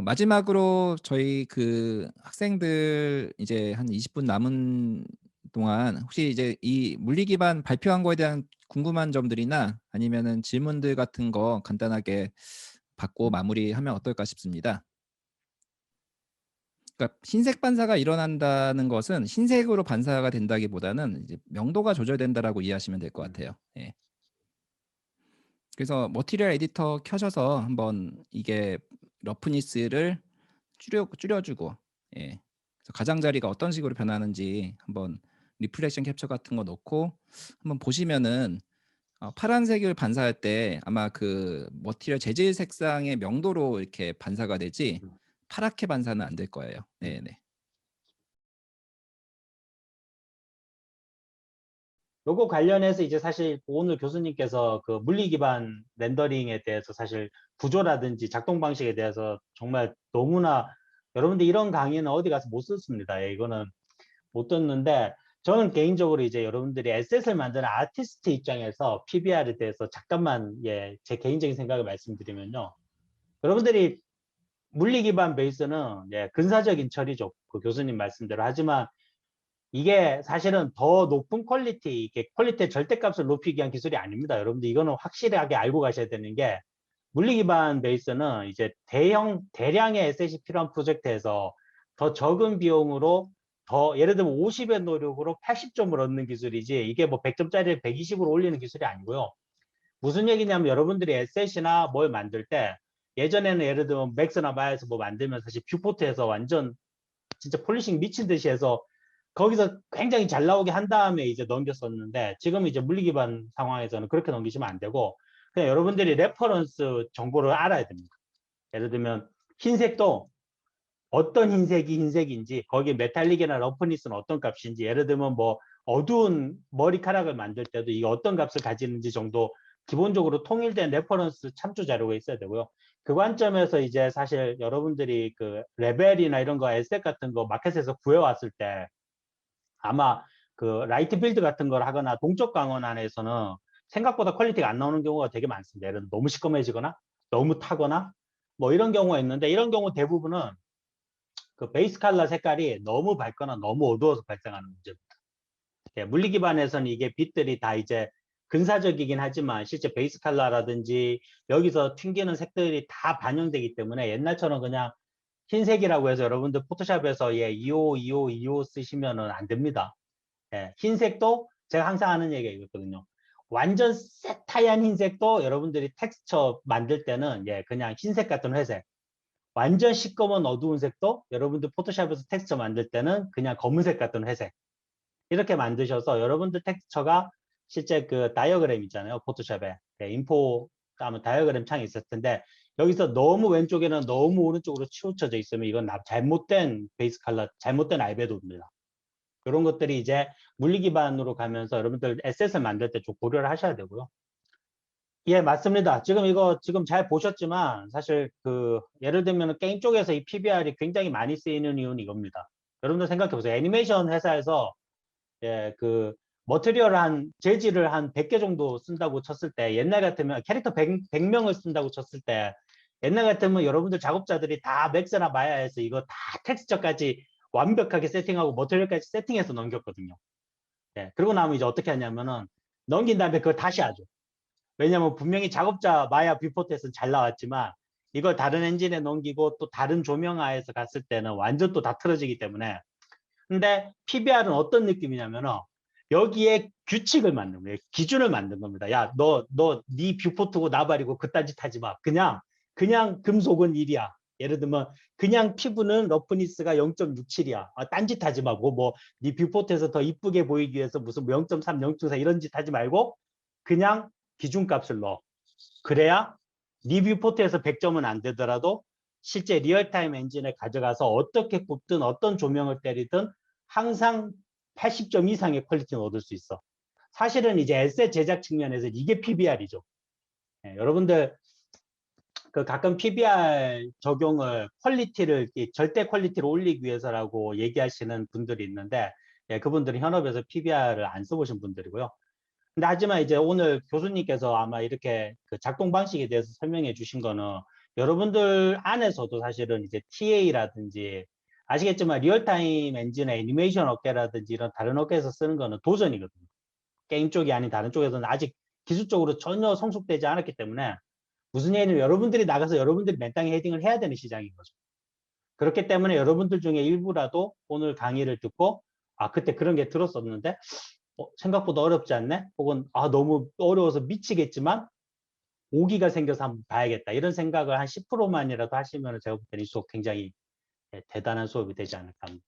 마지막으로 저희 그 학생들 이제 한 20분 남은 동안 혹시 이제 이 물리 기반 발표한 거에 대한 궁금한 점들이나 아니면은 질문들 같은 거 간단하게 받고 마무리하면 어떨까 싶습니다. 그러니까 흰색 반사가 일어난다는 것은 흰색으로 반사가 된다기보다는 이제 명도가 조절된다라고 이해하시면 될 것 같아요. 그래서 머티리얼 에디터 켜셔서 한번 이게 러프니스를 줄여주고 그래서 가장자리가 어떤 식으로 변하는지 한번 리플렉션 캡처 같은 거 넣고 한번 보시면은 파란색을 반사할 때 아마 그 머티리얼 재질 색상의 명도로 이렇게 반사가 되지 파랗게 반사는 안 될 거예요. 네네. 요거 관련해서 이제 사실 오늘 교수님께서 그 물리 기반 렌더링에 대해서 사실 구조라든지 작동 방식에 대해서 정말 너무나 여러분들 이런 강의는 어디 가서 못 듣습니다. 예, 이거는 못 듣는데 저는 개인적으로 이제 여러분들이 에셋을 만드는 아티스트 입장에서 PBR에 대해서 잠깐만 예, 제 개인적인 생각을 말씀드리면요. 여러분들이 물리 기반 베이스는 예, 근사적인 처리죠. 그 교수님 말씀대로. 하지만 이게 사실은 더 높은 퀄리티, 이게 퀄리티의 절대값을 높이기 위한 기술이 아닙니다. 여러분들 이거는 확실하게 알고 가셔야 되는 게 물리 기반 베이스는 이제 대량의 에셋이 필요한 프로젝트에서 더 적은 비용으로 더 예를 들면 50의 노력으로 80점을 얻는 기술이지 이게 뭐 100점짜리를 120으로 올리는 기술이 아니고요. 무슨 얘기냐면 여러분들이 에셋이나 뭘 만들 때 예전에는 예를 들면 맥스나 마야에서 뭐 만들면 사실 뷰포트에서 완전 진짜 폴리싱 미친 듯이 해서 거기서 굉장히 잘 나오게 한 다음에 이제 넘겼었는데 지금 이제 물리 기반 상황에서는 그렇게 넘기시면 안 되고 그냥 여러분들이 레퍼런스 정보를 알아야 됩니다. 예를 들면 흰색도 어떤 흰색이 흰색인지 거기에 메탈릭이나 러프니스는 어떤 값인지 예를 들면 뭐 어두운 머리카락을 만들 때도 이게 어떤 값을 가지는지 정도 기본적으로 통일된 레퍼런스 참조 자료가 있어야 되고요. 그 관점에서 이제 사실 여러분들이 그 레벨이나 이런 거 에셋 같은 거 마켓에서 구해왔을 때 아마 그 라이트 빌드 같은 걸 하거나 동적 강원 안에서는 생각보다 퀄리티가 안 나오는 경우가 되게 많습니다. 예를 들어 너무 시꺼매지거나 너무 타거나 뭐 이런 경우가 있는데 이런 경우 대부분은 그 베이스 컬러 색깔이 너무 밝거나 너무 어두워서 발생하는 문제입니다. 예, 물리 기반에서는 이게 빛들이 다 이제 근사적이긴 하지만 실제 베이스 컬러라든지 여기서 튕기는 색들이 다 반영되기 때문에 옛날처럼 그냥 흰색이라고 해서 여러분들 포토샵에서 예, 25, 25, 25 쓰시면은 안 됩니다. 예, 흰색도 제가 항상 하는 얘기가 이거거든요. 완전 새하얀 흰색도 여러분들이 텍스처 만들 때는 예, 그냥 흰색 같은 회색. 완전 시꺼먼 어두운 색도 여러분들 포토샵에서 텍스처 만들 때는 그냥 검은색 같은 회색. 이렇게 만드셔서 여러분들 텍스처가 실제 그 다이어그램 있잖아요. 포토샵에. 네, 인포 하면 다이어그램 창이 있을 텐데 여기서 너무 왼쪽에는 너무 오른쪽으로 치우쳐져 있으면 이건 잘못된 베이스 컬러, 잘못된 알베도입니다. 이런 것들이 이제 물리 기반으로 가면서 여러분들 에셋을 만들 때 좀 고려를 하셔야 되고요. 예, 맞습니다. 지금 이거 지금 잘 보셨지만 사실 그 예를 들면 게임 쪽에서 이 PBR이 굉장히 많이 쓰이는 이유는 이겁니다. 여러분들 생각해 보세요. 애니메이션 회사에서 예, 그 머티리얼 재질을 한 100개 정도 쓴다고 쳤을 때 옛날 같으면 캐릭터 100명을 쓴다고 쳤을 때 옛날 같으면 여러분들 작업자들이 다 맥스나 마야에서 이거 다 텍스처까지 완벽하게 세팅하고 머티리얼까지 세팅해서 넘겼거든요. 예, 그러고 나면 이제 어떻게 하냐면은 넘긴 다음에 그걸 다시 하죠. 왜냐면 분명히 작업자 마야 뷰포트에서는 잘 나왔지만 이걸 다른 엔진에 넘기고 또 다른 조명하에서 갔을 때는 완전 또 다 틀어지기 때문에 근데 PBR은 어떤 느낌이냐면은 여기에 규칙을 만든 거예요. 기준을 만든 겁니다. 야, 네 뷰포트고 나발이고 그딴 짓 하지 마. 그냥 금속은 1이야. 예를 들면 그냥 피부는 러프니스가 0.67이야. 딴짓 하지 마고 네 뷰포트에서 더 이쁘게 보이기 위해서 무슨 0.3, 0.4 이런 짓 하지 말고 그냥 기준값을 넣어. 그래야 네 뷰포트에서 100점은 안 되더라도 실제 리얼타임 엔진에 가져가서 어떻게 굽든 어떤 조명을 때리든 항상 80점 이상의 퀄리티는 얻을 수 있어. 사실은 이제 에셋 제작 측면에서 이게 PBR이죠. 예, 여러분들 그 가끔 PBR 적용을 퀄리티를 절대 퀄리티를 올리기 위해서라고 얘기하시는 분들이 있는데 예, 그분들은 현업에서 PBR을 안 써보신 분들이고요. 근데 하지만 이제 오늘 교수님께서 아마 이렇게 그 작동 방식에 대해서 설명해 주신 거는 여러분들 안에서도 사실은 이제 TA라든지 아시겠지만 리얼타임 엔진 애니메이션 업계라든지 이런 다른 업계에서 쓰는 거는 도전이거든요. 게임 쪽이 아닌 다른 쪽에서는 아직 기술적으로 전혀 성숙되지 않았기 때문에 무슨 얘기냐면 여러분들이 나가서 여러분들이 맨땅에 헤딩을 해야 되는 시장인 거죠. 그렇기 때문에 여러분들 중에 일부라도 오늘 강의를 듣고 그때 그런 게 들었었는데 생각보다 어렵지 않네? 혹은 너무 어려워서 미치겠지만 오기가 생겨서 한번 봐야겠다. 이런 생각을 한 10%만이라도 하시면 제가 볼 때는 이 수업 굉장히 대단한 수업이 되지 않을까 합니다.